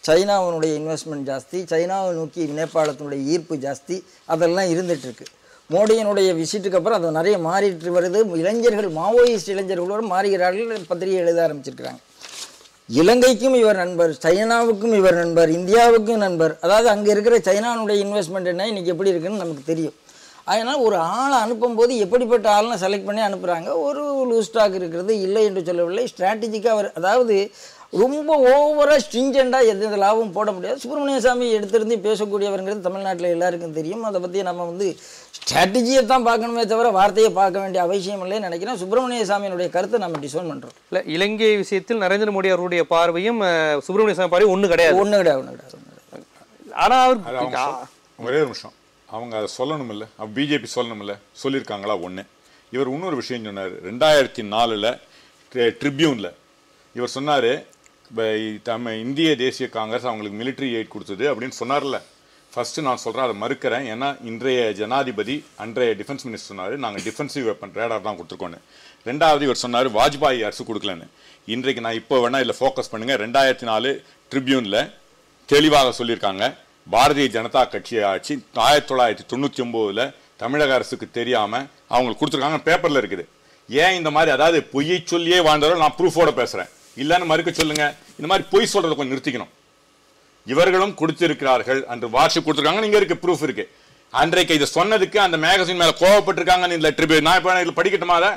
[SPEAKER 4] சைனாவினுடைய இன்வெஸ்ட்மெண்ட் ஜாஸ்தி, சைனாவை நோக்கி நேபாளத்தினுடைய ஈர்ப்பு ஜாஸ்தி, அதெல்லாம் இருந்துட்டு இருக்கு. மோடியினுடைய விசிட்டுக்கு அப்புறம் அது நிறைய மாறிட்டு வருது. இளைஞர்கள், மாவோயிஸ்ட் இளைஞர்களோடு மாறுகிறார்கள், பத்திரிகை எழுத ஆரம்பிச்சிருக்கிறாங்க. இலங்கைக்கும் இவர் நண்பர், சைனாவுக்கும் இவர் நண்பர், இந்தியாவுக்கும் நண்பர். அதாவது அங்கே இருக்கிற சைனாவுடைய இன்வெஸ்ட்மெண்ட் என்ன இன்னைக்கு எப்படி இருக்குன்னு நமக்கு தெரியும். அதனால் ஒரு ஆளை அனுப்பும்போது எப்படிப்பட்ட ஆள்னு செலக்ட் பண்ணி அனுப்புகிறாங்க. ஒரு லூஸ் ஸ்டாக் இருக்கிறது, இல்லை என்று சொல்லவில்லை. ஸ்ட்ராட்டஜிக்காக அவர், அதாவது ரொம்ப ஓவராக ஸ்ட்ரிஞ்செண்டாக எந்த லாபமும் போட முடியாது. சுப்பிரமணிய சாமி எடுத்திருந்து பேசக்கூடியவருங்கிறது தமிழ்நாட்டில் எல்லாருக்கும் தெரியும். அதை பற்றி நம்ம ஸ்ட்ராட்டஜியை தான் பார்க்கணுமே தவிர வார்த்தையை பார்க்க வேண்டிய அவசியம் இல்லைன்னு நினைக்கிறேன். சுப்பிரமணிய சாமியினுடைய கருத்தை நம்ம டிசோன் பண்ணுறோம்.
[SPEAKER 1] இல்லை, இலங்கை விஷயத்தில் நரேந்திர மோடி அவருடைய பார்வையும் சுப்பிரமணிய சாமி பார்வையும் ஒன்றும் கிடையாது. ஆனால் அவர்
[SPEAKER 3] ஒரே ஒரு நிமிஷம், அவங்க அதை சொல்லணும் இல்லை, பிஜேபி சொல்லணும் இல்லை, சொல்லியிருக்காங்களா? ஒன்று. இவர் இன்னொரு விஷயம் சொன்னார். 2004 ட்ரிபியூனில் இவர் சொன்னார், இந்திய தேசிய காங்கிரஸ் அவங்களுக்கு மிலிட்ரி எய்ட் கொடுத்தது அப்படின்னு சொன்னார்ல. ஃபர்ஸ்ட்டு நான் சொல்கிறேன், அதை மறுக்கிறேன். ஏன்னா இன்றைய ஜனாதிபதி, அன்றைய டிஃபென்ஸ் மினிஸ்டர் சொன்னார், நாங்கள் டிஃபென்சிவ் வெப்பன் ரேடார் தான் கொடுத்துருக்கோன்னு. 2வது இவர் சொன்னார், வாஜ்பாய் அரசு கொடுக்கலன்னு. இன்றைக்கு நான் இப்போ வேணால் இதில் ஃபோக்கஸ் பண்ணுங்கள். 2004 ட்ரிபியூனில் தெளிவாக சொல்லியிருக்காங்க, பாரதிய ஜனதா கட்சி ஆட்சி 1999 தமிழக அரசுக்கு தெரியாமல் அவங்களுக்கு கொடுத்துருக்காங்க, பேப்பரில் இருக்குது. ஏன் இந்த மாதிரி, அதாவது பொய்யை சொல்லியே வாழ்ந்தவர்கள், நான் ப்ரூஃபோட பேசுகிறேன், இல்லைன்னு மறுக்க சொல்லுங்க. இந்த மாதிரி பொய் சொல்றதை கொஞ்சம் நிறுத்திக்கணும். இவர்களும் கொடுத்திருக்கிறார்கள், அன்று வாட்ஸ்அப் கொடுத்துருக்காங்க, நீங்க இருக்கு ப்ரூஃப் இருக்கு. அன்றைக்கு இதை சொன்னதுக்கு அந்த மேகசின் மேல கோவப்பட்டிருக்காங்க இந்த ட்ரிபியூன். நான் இப்போ இதில் படிக்கட்டுமா? அதை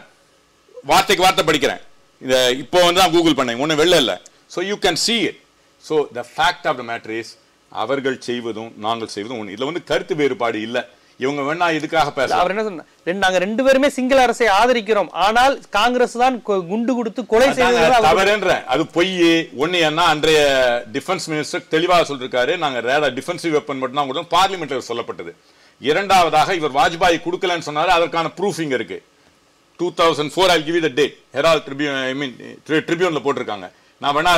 [SPEAKER 3] வார்த்தைக்கு வார்த்தை படிக்கிறேன். இதை இப்போ வந்து நான் கூகுள் பண்ணேன், ஒன்றும் வெளில இல்லை. So you can see it. So the fact of the matter is அவர்கள் செய்வதும் நாங்கள் செய்வதும் ஒன்று. இதில் வந்து கருத்து வேறுபாடு இல்லை. இவங்க வேணா இதுக்காக பேச
[SPEAKER 1] அவர் என்ன சொன்னா, நாங்க 2 பேருமே சிங்கள அரசை ஆதரிக்கிறோம், ஆனால் காங்கிரஸ் தான் குண்டு கொடுத்து கொலை செய்தது
[SPEAKER 3] தவறுன்ற. அது பொய். ஒண்ணு என்ன, அன்றைய டிஃபென்ஸ் மினிஸ்டர் தெளிவாக சொல்லிருக்காரு, நாங்க ரேடார் டிஃபென்சிவ் வெப்பன் மட்டும் தான் கொடுத்தோம், பார்லிமெண்ட்ல சொல்லப்பட்டது. இரண்டாவதாக இவர் வாஜ்பாய் கொடுக்கலன்னு சொன்னாரு, அதற்கான ப்ரூஃப் இங்க இருக்கு. 2004 I'll give you the date. Herald ட்ரிபியூன்ல போட்டிருக்காங்க. நான் வேணா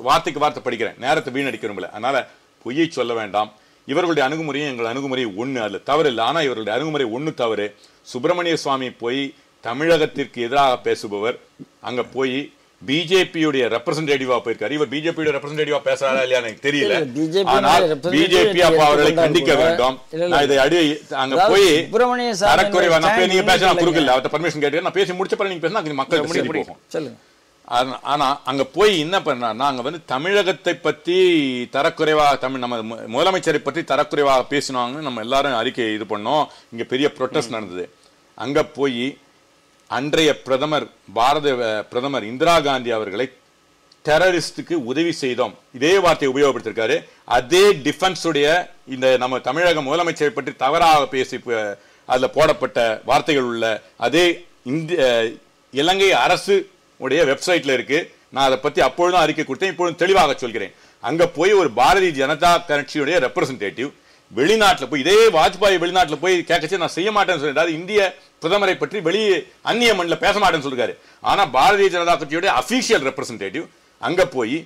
[SPEAKER 3] வார்த்தைக்கு வார்த்தை படிக்கிறேன், நேரத்தை வீணடிக்க விரும்பல. அதனால பொய்யை சொல்ல வேண்டாம். இவர்களுடைய அணுகுமுறையும் எங்கள் அணுகுமுறை ஒன்று, அதில் தவறு இல்லை. ஆனால் இவர்களுடைய அணுகுமுறை ஒன்று தவறு. சுப்பிரமணிய சுவாமி போய் தமிழகத்திற்கு எதிராக பேசுபவர், அங்க போய் பிஜேபியுடைய ரெப்ரசன்டேட்டிவா போயிருக்காரு. இவர் பிஜேபியுடைய ரெப்ரசன்டேட்டிவா பேசுறாரா இல்லையா எனக்கு தெரியல. ஆனால் பிஜேபி அப்ப அவர்களை கண்டிக்க வேண்டும். நான் இதை அங்க போய் தரக்குறைவா நீங்க பேசலாம், குறுக்கல அவர்கிட்ட பர்மிஷன் கேட்டு நான் பேசி முடிச்ச பிறகு நீங்க பேசினா மக்கள் போகும். ஆனா அங்க போய் என்ன பண்ணா, அங்க வந்து தமிழகத்தை பத்தி தரக்குறைவாக நம்ம முதலமைச்சரை பற்றி தரக்குறைவாக பேசினாங்க. நம்ம எல்லாரும் அறிக்கை இது பண்ணோம். இங்க பெரிய ப்ரொட்டஸ்ட் நடந்தது. அங்க போய் அன்றைய பாரத பிரதமர் இந்திரா காந்தி அவர்களை டெரரிஸ்டுக்கு உதவி செய்தோம், இதே வார்த்தையை உபயோகப்படுத்திருக்காரு. அதே டிஃபென்ஸ் உடைய இந்த நம்ம தமிழக முதலமைச்சரை பற்றி தவறாக பேசி அதுல போடப்பட்ட வார்த்தைகள் உள்ள அதே இலங்கை அரசு உடைய வெப்சைட்ல இருக்கு. நான் அதை பத்தி அப்பொழுதும் அறிக்கை கொடுத்தேன், இப்பொழுதும் தெளிவாக சொல்கிறேன். அங்க போய் ஒரு பாரதிய ஜனதா கட்சியுடைய ரெப்ரசன்டேட்டிவ் வெளிநாட்டில் போய், இதே வாஜ்பாய் வெளிநாட்டில் போய் கேட்கச்சு நான் செய்ய மாட்டேன்னு சொல்லிட்டாரு. இந்திய பிரதமரை பற்றி வெளியே அந்நிய மண்ணில் பேச மாட்டேன்னு சொல்லிருக்காரு. ஆனா பாரதிய ஜனதா கட்சியுடைய அபிஷியல் ரெப்ரசன்டேட்டிவ் அங்க போய்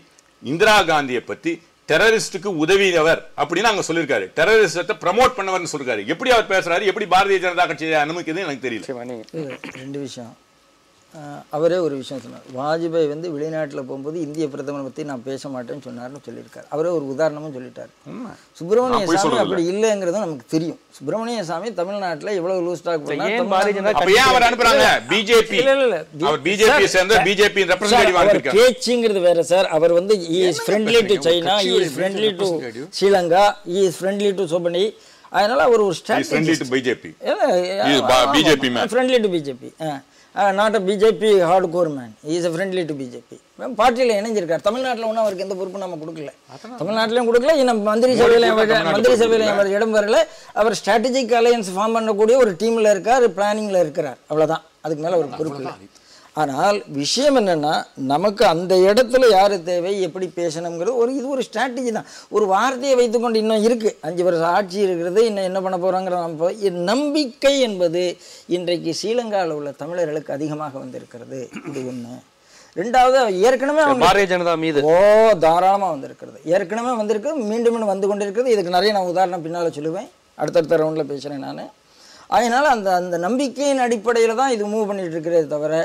[SPEAKER 3] இந்திரா காந்தியை பத்தி டெரரிஸ்டுக்கு உதவியவர் அப்படின்னு அங்க சொல்லியிருக்காரு. டெரரிஸ்டத்தை ப்ரமோட் பண்ணவர்னு சொல்லிருக்காரு. எப்படி அவர் பேசுறாரு, எப்படி பாரதிய ஜனதா கட்சியை அனுமதிக்குதுன்னு எனக்கு தெரியல.
[SPEAKER 4] 2 விஷயம். அவரே ஒரு விஷயம் சொன்னார். வாஜ்பாய் வந்து வெளிநாட்டில் போகும்போது இந்திய பிரதமரை பற்றி நான் பேச மாட்டேன்னு சொன்னார்னு சொல்லியிருக்காரு. அவரே ஒரு உதாரணமும் சொல்லிட்டார். சுப்பிரமணிய சாமி அப்படி இல்லைங்கிறது நமக்கு தெரியும். சுப்பிரமணிய சாமி தமிழ்நாட்டில் எவ்வளவு லூஸ் டாக் பேச்சுங்கிறது வேற சார். அவர் வந்து friendly to China, friendly to Sri Lanka, friendly to சோபனி. அதனால அவர் ஒரு
[SPEAKER 3] friendly to BJP,
[SPEAKER 4] not a BJP hardcore man, is a friendly to BJP. பார்ட்டியில் இணைஞ்சிருக்கார். தமிழ்நாட்டில் ஒன்றும் அவருக்கு எந்த பொறுப்பும் நம்ம கொடுக்கல, தமிழ்நாட்டிலையும் கொடுக்கல, இன்னும் மந்திரி சபையில் அவர் இடம் வரல. அவர் ஸ்ட்ராட்டஜிக் அலையன்ஸ் ஃபார்ம் பண்ணக்கூடிய ஒரு டீமில் இருக்கார், பிளானிங்கில் இருக்கிறார், அவ்வளோதான். அதுக்கு மேலே ஒரு பொறுப்பு இல்லை. ஆனால் விஷயம் என்னென்னா, நமக்கு அந்த இடத்துல யார் தேவை, எப்படி பேசணுங்கிறது இது ஒரு ஸ்ட்ராட்டஜி தான். ஒரு வார்த்தையை வைத்துக்கொண்டு இன்னும் இருக்குது, 5 வருஷம் ஆட்சி இருக்கிறது, இன்னும் என்ன பண்ண போகிறாங்கிற நம்பிக்கை என்பது இன்றைக்கு ஸ்ரீலங்காவில் உள்ள தமிழர்களுக்கு அதிகமாக வந்திருக்கிறது. இது ஒன்று. ரெண்டாவது, ஏற்கனவே
[SPEAKER 1] பாரதிய ஜனதா மீது
[SPEAKER 4] தாராளமாக வந்திருக்கிறது, ஏற்கனவே வந்திருக்கிறது, மீண்டும் மீண்டும் வந்து கொண்டு இருக்கிறது. இதுக்கு நிறைய நான் உதாரணம் பின்னால் சொல்லுவேன், அடுத்தடுத்த ரவுண்டில் பேசுகிறேன் நான். அதனால் அந்த நம்பிக்கையின் அடிப்படையில் தான் இது மூவ் பண்ணிகிட்டு இருக்கிறதே தவிர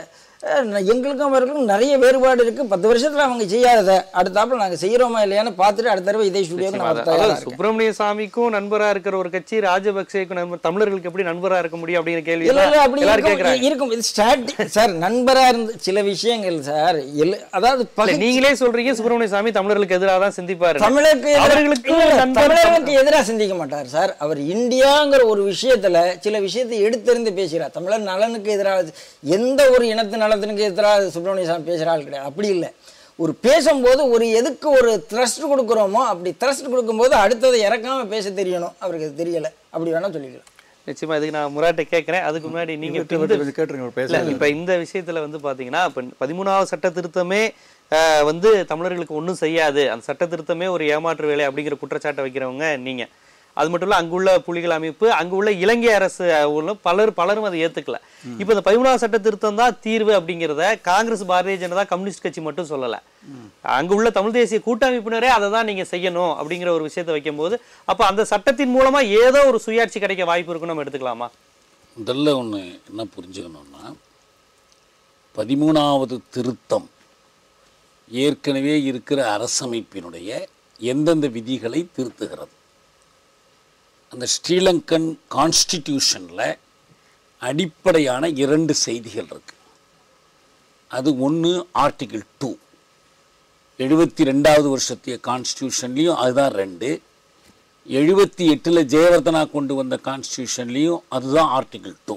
[SPEAKER 4] எங்களுக்கும் அவர்களுக்கும் நிறைய வேறுபாடு இருக்கு. 10 வருஷத்துல அவங்க செய்யாத அடுத்தாப்புல நாங்க செய்யறோமா இல்லையான்னு பார்த்துட்டு அடுத்த தடவை இதே ஸ்டுடியோக்கு.
[SPEAKER 1] சுப்பிரமணிய சாமிக்கும் நண்பரா இருக்கிற ஒரு கட்சி ராஜபக்சேக்கும் நண்பர், தமிழர்களுக்கு எப்படி நண்பரா இருக்க முடியும் அப்படிங்கிற கேள்வி
[SPEAKER 4] இருக்கும். இது ஸ்ட்ராட்டஜி சார். நண்பரா இருந்து சில விஷயங்கள் சார், அதாவது
[SPEAKER 1] நீங்களே சொல்றீங்க சுப்பிரமணிய சாமி தமிழர்களுக்கு எதிராக தான் சிந்திப்பாரு.
[SPEAKER 4] தமிழர்களுக்கு எதிராக சிந்திக்க மாட்டார் சார். அவர் இந்தியாங்கிற ஒரு விஷயத்துல சில விஷயத்தை எடுத்தறிந்து பேசுகிறார். தமிழர் நலனுக்கு எதிராக, எந்த ஒரு இனத்து நலத்தினுக்கு எதிராக சுப்பிரமணிய சாமி பேசுகிற ஆள் கிடையாது. அப்படி இல்லை. ஒரு பேசும்போது ஒரு எதுக்கு ஒரு த்ரஸ்ட் கொடுக்குறோமோ அப்படி த்ரஸ்ட் கொடுக்கும்போது அடுத்ததை இறக்காம பேச தெரியணும். அவருக்கு அது தெரியலை, அப்படி வேணா சொல்லிக்கலாம்.
[SPEAKER 1] நிச்சயமா இதுக்கு நான் முராட்டை கேட்கிறேன். அதுக்கு முன்னாடி நீங்க இப்ப இந்த விஷயத்துல வந்து பாத்தீங்கன்னா, இப்ப 13வது சட்ட திருத்தமே வந்து தமிழர்களுக்கு ஒன்றும் செய்யாது, அந்த சட்ட திருத்தமே ஒரு ஏமாற்று வேலை அப்படிங்கிற குற்றச்சாட்டை வைக்கிறவங்க நீங்க. அது மட்டும் இல்ல, அங்குள்ள புலிகள் அமைப்பு, அங்குள்ள இலங்கை அரசு பலரும் அதை ஏத்துக்கல. இப்ப இந்த 13வது சட்ட திருத்தம் தான் தீர்வு அப்படிங்கிறத காங்கிரஸ், பாரதிய ஜனதா, கம்யூனிஸ்ட் கட்சி மட்டும் சொல்லல. அங்குள்ள தமிழ் தேசிய கூட்டமைப்பினரே அதை தான் நீங்க செய்யணும் அப்படிங்கிற ஒரு விஷயத்தை வைக்கும் போது, அப்ப அந்த சட்டத்தின் மூலமா ஏதோ ஒரு சுயாட்சி கிடைக்க வாய்ப்பு இருக்குன்னு நம்ம எடுத்துக்கலாமா?
[SPEAKER 5] முதல்ல ஒண்ணு என்ன புரிஞ்சுக்கணும்னா, 13வது திருத்தம் ஏற்கனவே இருக்கிற அரசமைப்பினுடைய எந்தெந்த விதிகளை திருத்துகிறது. அந்த ஸ்ரீலங்கன் கான்ஸ்டிடியூஷனில் அடிப்படையான 2 செய்திகள் இருக்கு. அது ஒன்று ஆர்டிகிள் 2, 72வது வருஷத்திய கான்ஸ்டிடியூஷன்லேயும் அதுதான் 2, 78 ஜெயவர்தனா கொண்டு வந்த கான்ஸ்டியூஷன்லேயும் அதுதான் ஆர்டிகிள் 2.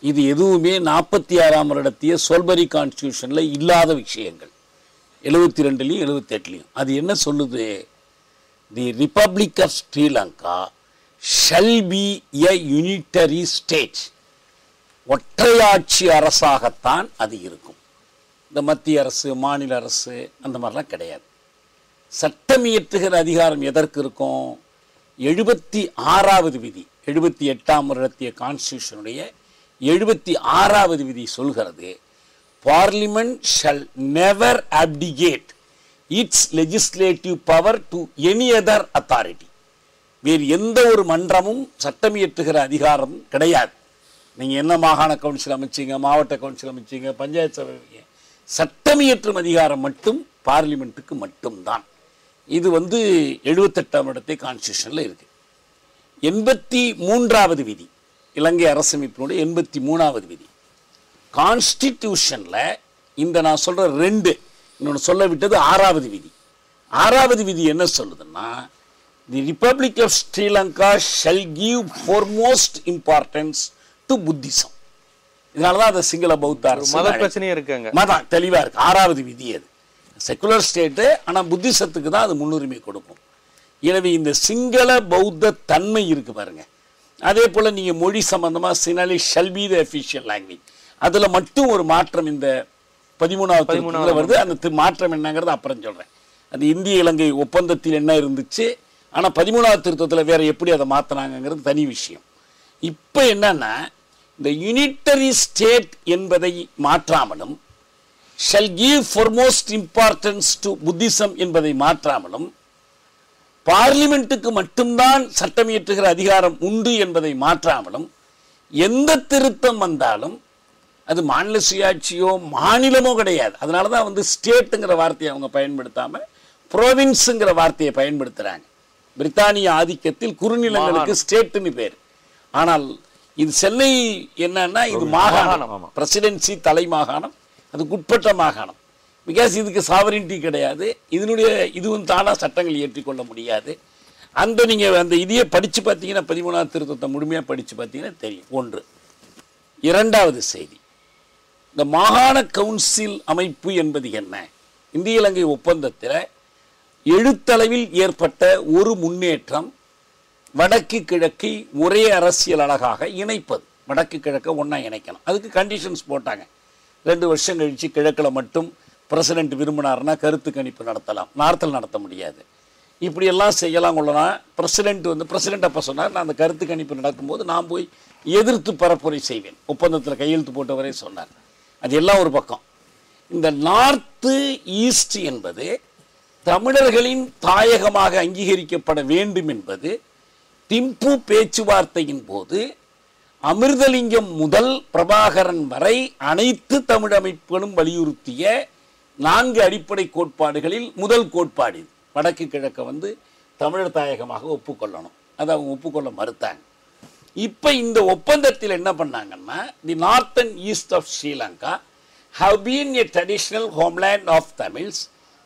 [SPEAKER 5] இது எதுவுமே 46ஆம் வருடத்திய சோல்பரி கான்ஸ்டியூஷனில் இல்லாத விஷயங்கள். 72லையும் 78லையும் அது என்ன சொல்லுது? The Republic of Sri Lanka shall be a unitary state. ஒற்றையாட்சி அரசாகத்தான் அது இருக்கும். இந்த மத்திய அரசு மாநில அரசு அந்த மாதிரிலாம் கிடையாது. சட்டம் இயற்றுகிற அதிகாரம் எதற்கு இருக்கும்? 76வது விதி, 78ஆம் வருடத்திய கான்ஸ்டியூஷனுடைய 76வது விதி சொல்கிறது, parliament shall never abdicate it's legislative power to any other authority. வேறு எந்த ஒரு மன்றமும் சட்டம் இயற்றுகிற அதிகாரம் கிடையாது. நீங்கள் என்ன மாகாண கவுன்சில் அமைச்சிங்க, மாவட்ட கவுன்சில் அமைச்சிங்க, பஞ்சாயத்து சபை, சட்டம் இயற்றும் அதிகாரம் மட்டும் பார்லிமெண்ட்டுக்கு மட்டும்தான். இது 78ஆம் இடத்தை கான்ஸ்டியூஷனில் இருக்குது. 83வது விதி, இலங்கை அரசமைப்பினுடைய 83வது விதி. கான்ஸ்டிடியூஷனில் இந்த நான் சொல்கிற 2, இன்னொன்று சொல்ல விட்டது 6வது விதி. 6வது விதி என்ன சொல்லுதுன்னா, the Republic of Sri Lanka shall give foremost importance to Buddhism. இதனால தான் அது சிங்கள பௌத்த அரசு
[SPEAKER 1] மத பிரச்சனையும் இருக்காங்க.
[SPEAKER 5] மதம் தெளிவாக இருக்குது. 6வது விதி அது. செக்குலர் ஸ்டேட்டு, ஆனால் புத்திசத்துக்கு தான் அது முன்னுரிமை கொடுக்கும். எனவே இந்த சிங்கள பௌத்த தன்மை இருக்கு பாருங்க. அதே போல் நீங்கள் மொழி சம்பந்தமாக Sinhala shall be the official language, அதில் மட்டும் ஒரு மாற்றம் இந்த 13வது வருது. அந்த மாற்றம் என்னங்கிறது அப்புறம் சொல்கிறேன். அது இந்திய இலங்கை ஒப்பந்தத்தில் என்ன இருந்துச்சு, ஆனால் 13வது திருத்தத்தில் வேற எப்படி அதை மாற்றினாங்கிறது தனி விஷயம். இப்போ என்னன்னா, இந்த யூனிட்டரி ஸ்டேட் என்பதை மாற்றாமலும் shall give foremost importance to Buddhism என்பதை மாற்றாமலும் பார்லிமெண்ட்டுக்கு மட்டும்தான் சட்டம் இயற்றுகிற அதிகாரம் உண்டு என்பதை மாற்றாமலும் எந்த திருத்தம் வந்தாலும் அது மாநில சுயாட்சியோ மாநிலமோ கிடையாது. அதனால தான் ஸ்டேட்டுங்கிற வார்த்தையை அவங்க பயன்படுத்தாமல் ப்ரோவின்ஸுங்கிற வார்த்தையை பயன்படுத்துகிறாங்க. பிரித்தானிய ஆதிக்கத்தில் குறுநிலங்களுக்கு ஸ்டேட்டுன்னு பேர். ஆனால் இது சென்னை என்னன்னா, இது மாகாணம், பிரசிடென்சி தலை மாகாணம், அதுக்கு உட்பட்ட மாகாணம். பிகாஸ் இதுக்கு சாவரின்டி கிடையாது. இதுவும் தானாக சட்டங்கள் இயற்றிக்கொள்ள முடியாது. நீங்கள் அந்த இதையே படித்து பார்த்தீங்கன்னா, 13வது திருத்தத்தை முழுமையாக படித்து பார்த்தீங்கன்னா தெரியும். 1. 2வது செய்தி, இந்த மாகாண கவுன்சில் அமைப்பு என்பது என்ன? இந்திய இலங்கை ஒப்பந்தத்தில் எழுத்தளவில் ஏற்பட்ட ஒரு முன்னேற்றம் வடக்கு கிழக்கை ஒரே அரசியல் அழகாக இணைப்பது. வடக்கு கிழக்கை ஒன்றா இணைக்கணும். அதுக்கு கண்டிஷன்ஸ் போட்டாங்க. 2 வருஷம் கழித்து கிழக்கில் மட்டும் பிரசிடென்ட் விரும்பினார்னா கருத்து கணிப்பு நடத்தலாம், நார்த்தில் நடத்த முடியாது. இப்படியெல்லாம் செய்யலாம் கொள்ளலாம். பிரசிடென்ட் அப்போ சொன்னார், நான் அந்த கருத்து கணிப்பு நடக்கும்போது நான் போய் எதிர்த்து பரப்புரை செய்வேன், ஒப்பந்தத்தில் கையெழுத்து போட்டவரே சொன்னார். அது எல்லாம் ஒரு பக்கம். இந்த நார்த்து ஈஸ்ட் என்பது தமிழர்களின் தாயகமாக அங்கீகரிக்கப்பட வேண்டும் என்பது திம்பு பேச்சுவார்த்தையின் போது அமிர்தலிங்கம் முதல் பிரபாகரன் வரை அனைத்து தமிழ் அமைப்புகளும் வலியுறுத்திய 4 அடிப்படை கோட்பாடுகளில் முதல் கோட்பாடு. வடக்கு கிழக்க தமிழர் தாயகமாக ஒப்புக்கொள்ளணும். அதை அவங்க ஒப்புக்கொள்ள மறுத்தாங்க. இப்போ இந்த ஒப்பந்தத்தில் என்ன பண்ணாங்கன்னா, the north and east of Sri Lanka have been a traditional homeland of Tamils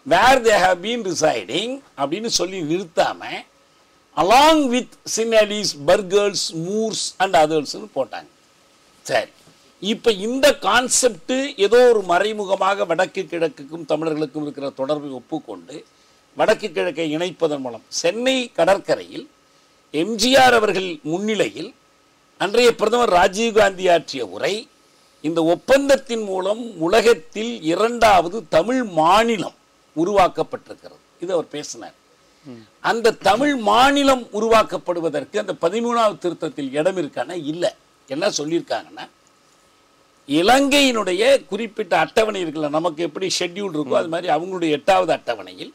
[SPEAKER 5] where they have been residing அப்படின்னு சொல்லி நிறுத்தாம along with Sinhalese, Burghers, Moors and others போட்டாங்க. சரி, இப்போ இந்த கான்செப்ட் ஏதோ ஒரு மறைமுகமாக வடக்கு கிழக்குக்கும் தமிழர்களுக்கும் இருக்கிற தொடர்பை ஒப்புக்கொண்டு வடக்கு கிழக்கை இணைப்பதன் மூலம் சென்னை கடற்கரையில் எம்ஜிஆர் அவர்கள் முன்னிலையில் அன்றைய பிரதமர் ராஜீவ்காந்தி ஆற்றிய உரை, இந்த ஒப்பந்தத்தின் மூலம் உலகத்தில் 2வது தமிழ் மாநிலம் உருவாக்கப்பட்டிருக்கிறது. இது அவர் பேசினார். அந்த தமிழ் மாநிலம் உருவாக்கப்படுவதற்கு அந்த 13வது திருத்தத்தில் இடம் இருக்கான இல்லை. என்ன சொல்லியிருக்காங்கன்னா, இலங்கையினுடைய குறிப்பிட்ட அட்டவணை இருக்குல்ல, நமக்கு எப்படி ஷெட்யூல் இருக்கோ அது மாதிரி அவங்களுடைய 8வது அட்டவணையில்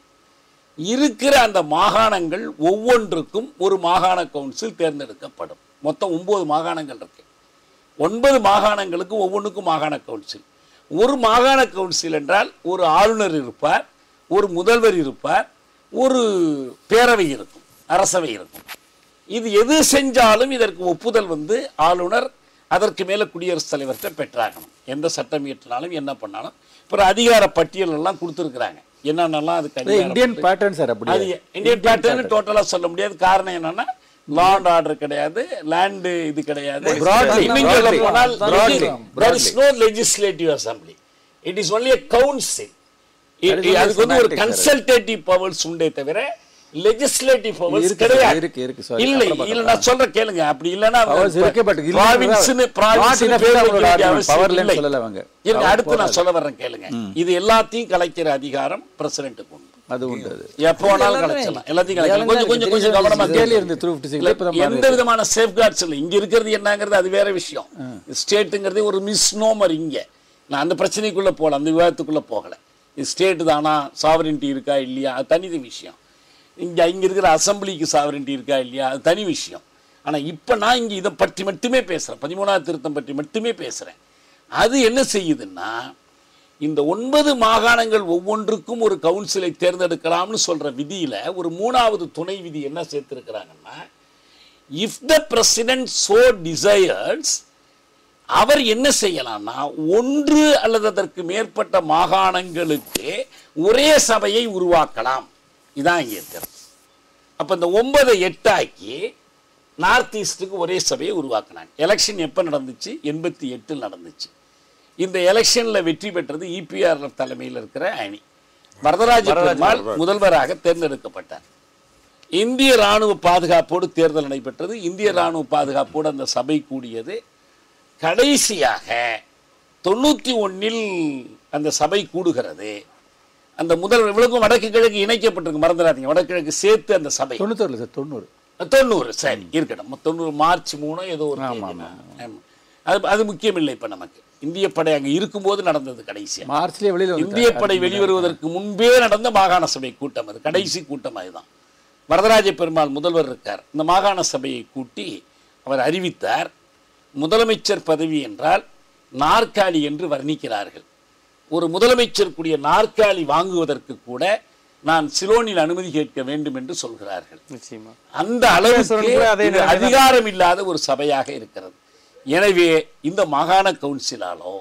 [SPEAKER 5] இருக்கிற அந்த மாகாணங்கள் ஒவ்வொன்றுக்கும் ஒரு மாகாண கவுன்சில் தேர்ந்தெடுக்கப்படும். மொத்தம் 9 மாகாணங்கள் இருக்கு. 9 மாகாணங்களுக்கு ஒவ்வொன்றுக்கும் மாகாண கவுன்சில். ஒரு மாகாண கவுன்சில் என்றால் ஒரு ஆளுநர் இருப்பார், ஒரு முதல்வர் இருப்பார், ஒரு பேரவை இருக்கும், அரசவை இருக்கும். இது எது செஞ்சாலும் இதற்கு ஒப்புதல் ஆளுநர், அதற்கு மேலே குடியரசுத் தலைவர்கிட்ட பெற்றாகணும். எந்த சட்டம் இயற்றினாலும் என்ன பண்ணாலும் இப்போ அதிகார பட்டியல் எல்லாம் கொடுத்துருக்குறாங்க. என்னென்னலாம் அதுக்கு
[SPEAKER 2] இந்தியன்
[SPEAKER 5] அதிகாரம்
[SPEAKER 2] பேட்டர்ன் சார் அப்படி
[SPEAKER 5] அது இந்தியன் பேட்டர்ன் டோட்டலா சொல்ல முடியாது. காரணம் என்னன்னா லா அண்ட் ஆர்டர் கிடையாது, லேண்ட் இது கிடையாது.
[SPEAKER 2] Broadly,
[SPEAKER 5] இன்னும் சொல்ல
[SPEAKER 2] broadly,
[SPEAKER 5] போனால்
[SPEAKER 2] broadly,
[SPEAKER 5] there is no legislative assembly. It is only a council. அதுக்கு வந்து ஒரு கன்சல்டேட்டிவ் பவர்ஸ் உண்டே தவிர லெஜிஸ்லேட்டிவ் பவர்ஸ்
[SPEAKER 2] இருக்கு,
[SPEAKER 5] கிடையாது.
[SPEAKER 2] இருக்கு, இருக்கு, sorry.
[SPEAKER 5] இல்ல இல்ல நான் சொல்றேன் கேளுங்க. அப்படி இல்லனா
[SPEAKER 2] Powers இருக்கு, but இல்ல,
[SPEAKER 5] province
[SPEAKER 2] பவர்ல சொல்லல அவங்க.
[SPEAKER 5] இருங்க, அடுத்து நான் சொல்ல வர்றேன் கேளுங்க. இது எல்லாத்தையும் கலைக்கிற அதிகாரம் பிரசிடென்ட்க்கு உண்டு.
[SPEAKER 2] அது உண்டு.
[SPEAKER 5] எப்போ வேணாலும் கலைச்சலாம், எல்லாத்தையும் கலைக்கலாம். கொஞ்சம் கொஞ்சம் கவனமா
[SPEAKER 2] கேள்வி இருந்து 356
[SPEAKER 5] எந்த விதமான சேஃப்கார்ட்ஸ் இல்லை. இங்க இருக்கிறது என்னங்கிறது அது வேற விஷயம். ஸ்டேட்டுங்கிறது ஒரு மிஸ்நோமர். இங்க நான் அந்த பிரச்சனைக்குள்ள போகல, அந்த விவாதத்துக்குள்ள போகல. ஸ்டேட் தானா, சாவரின்ட்டி இருக்கா இல்லையா, அது தனி விஷயம். இங்க இருக்கிற அசம்பிளிக்கு சாவரின்ட்டி இருக்கா இல்லையா, அது தனி விஷயம். ஆனா இப்ப நான் இங்க இதை பற்றி மட்டுமே பேசுறேன், 13வது திருத்தம் பற்றி மட்டுமே பேசுறேன். அது என்ன செய்யுதுன்னா, இந்த 9 மாகாணங்கள் ஒவ்வொன்றுக்கும் ஒரு கவுன்சிலை தேர்ந்தெடுக்கலாம்னு சொல்ற விதியில ஒரு 3வது துணை விதி என்ன சேர்த்திருக்கிறாங்கன்னா, if the president so desires, அவர் என்ன செய்யலாம்னா 1 அல்லது அதற்கு மேற்பட்ட மாகாணங்களுக்கு ஒரே சபையை உருவாக்கலாம். இதான் இங்க இருக்கிறது. அப்ப இந்த 9 8 ஆக்கி நார்த் ஈஸ்டுக்கு ஒரே சபையை உருவாக்கினாங்க. எலெக்ஷன் எப்ப நடந்துச்சு? 88 நடந்துச்சு. இந்த எலெக்ஷன்ல வெற்றி பெற்றது EPR தலைமையில் இருக்கிற அணி. வரதராஜ பெருமாள் முதல்வராக தேர்ந்தெடுக்கப்பட்டார். இந்திய ராணுவ பாதுகாப்போடு தேர்தல் நடைபெற்றது. இந்திய ராணுவ பாதுகாப்போடு அந்த சபை கூடியது. கடைசியாக 91 அந்த சபை கூடுகிறது. அந்த முதல் இவ்வளவுக்கும் வடக்கு கிழக்கு இணைக்கப்பட்டிருக்கு, மறந்துடாதீங்க. வடகிழக்கு சேர்த்து அந்த சபை
[SPEAKER 2] 90 சார்
[SPEAKER 5] 90 சரி இருக்கட்டும். 90 மார்ச் 3 ஏதோ ஒரு அது முக்கியம் இல்லை. இப்ப நமக்கு இந்திய படை அங்க இருக்கும்போது நடந்தது. கடைசியா
[SPEAKER 2] மார்ச்லயே வெளியில
[SPEAKER 5] இந்திய படை வெளிவருவதற்கு முன்பே நடந்த மாகாண சபை கூட்டம், அது கடைசி கூட்டம். அதுதான் வரதராஜ பெருமாள் முதல்வர் இருக்கார். இந்த மாகாண சபையை கூட்டி அவர் அறிவித்தார், முதலமைச்சர் பதவி என்றால் நாற்காலி என்று வர்ணிக்கிறார்கள். ஒரு முதலமைச்சர் கூடிய நாற்காலி வாங்குவதற்கு கூட நான் சிலோனில் அனுமதி கேட்க வேண்டும் என்று சொல்கிறார்கள். அந்த அளவுக்கு அதிகாரம் இல்லாத ஒரு சபையாக இருக்கிறது. எனவே இந்த மாகாண கவுன்சிலாலோ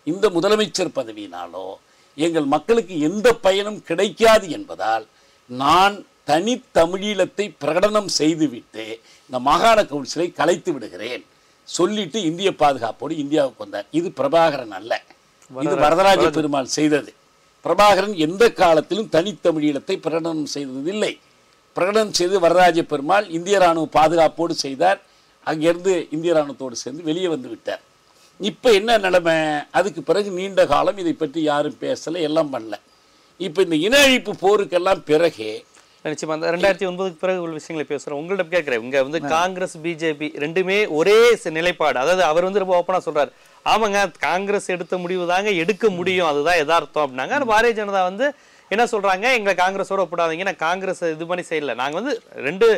[SPEAKER 5] இந்த முதலமைச்சர் பதவியினாலோ எங்கள் மக்களுக்கு எந்த பயனும் கிடைக்காது என்பதால் நான் தனித்தமிழீழத்தை பிரகடனம் செய்துவிட்டு இந்த மாகாண கவுன்சிலை கலைத்து விடுகிறேன் சொல்லிட்டு இந்திய பாதுகாப்போடு இந்தியாவுக்கு வந்தார். இது பிரபாகரன் அல்ல, இது வரதராஜ பெருமாள் செய்தது. பிரபாகரன் எந்த காலத்திலும் தனித்தமிழீழத்தை பிரகடனம் செய்ததில்லை. பிரகடனம் செய்து வரதராஜ பெருமாள் இந்திய ராணுவ பாதுகாப்போடு செய்தார். அங்கிருந்து இந்திய ராணுவத்தோடு சேர்ந்து வெளியே வந்து விட்டார். இப்போ என்ன நிலைமை? அதுக்கு பிறகு நீண்ட காலம் இதை பற்றி யாரும் பேசலை, எல்லாம் பண்ணல. இப்போ இந்த இன அழிப்பு போருக்கெல்லாம் பிறகு
[SPEAKER 1] நிச்சயமா அந்த 2009க்கு பிறகு உள்ள விஷயங்களை பேசுறோம். உங்கள்ட்ட கேட்கிறேன், இங்க வந்து காங்கிரஸ் பிஜேபி ரெண்டுமே ஒரே நிலைப்பாடு. அதாவது அவர் வந்து ரொம்ப ஓப்பனா சொல்றாரு, ஆமாங்க காங்கிரஸ் எடுத்த முடிவு தாங்க எடுக்க முடியும், அதுதான் யதார்த்தம் அப்படின்னாங்க. ஆனால் பாரதிய ஜனதா வந்து என்ன சொல்றாங்க, எங்களை காங்கிரஸோட ஒப்பிடாதீங்க, நான் காங்கிரஸ் இது பண்ணி செய்யல, நாங்க வந்து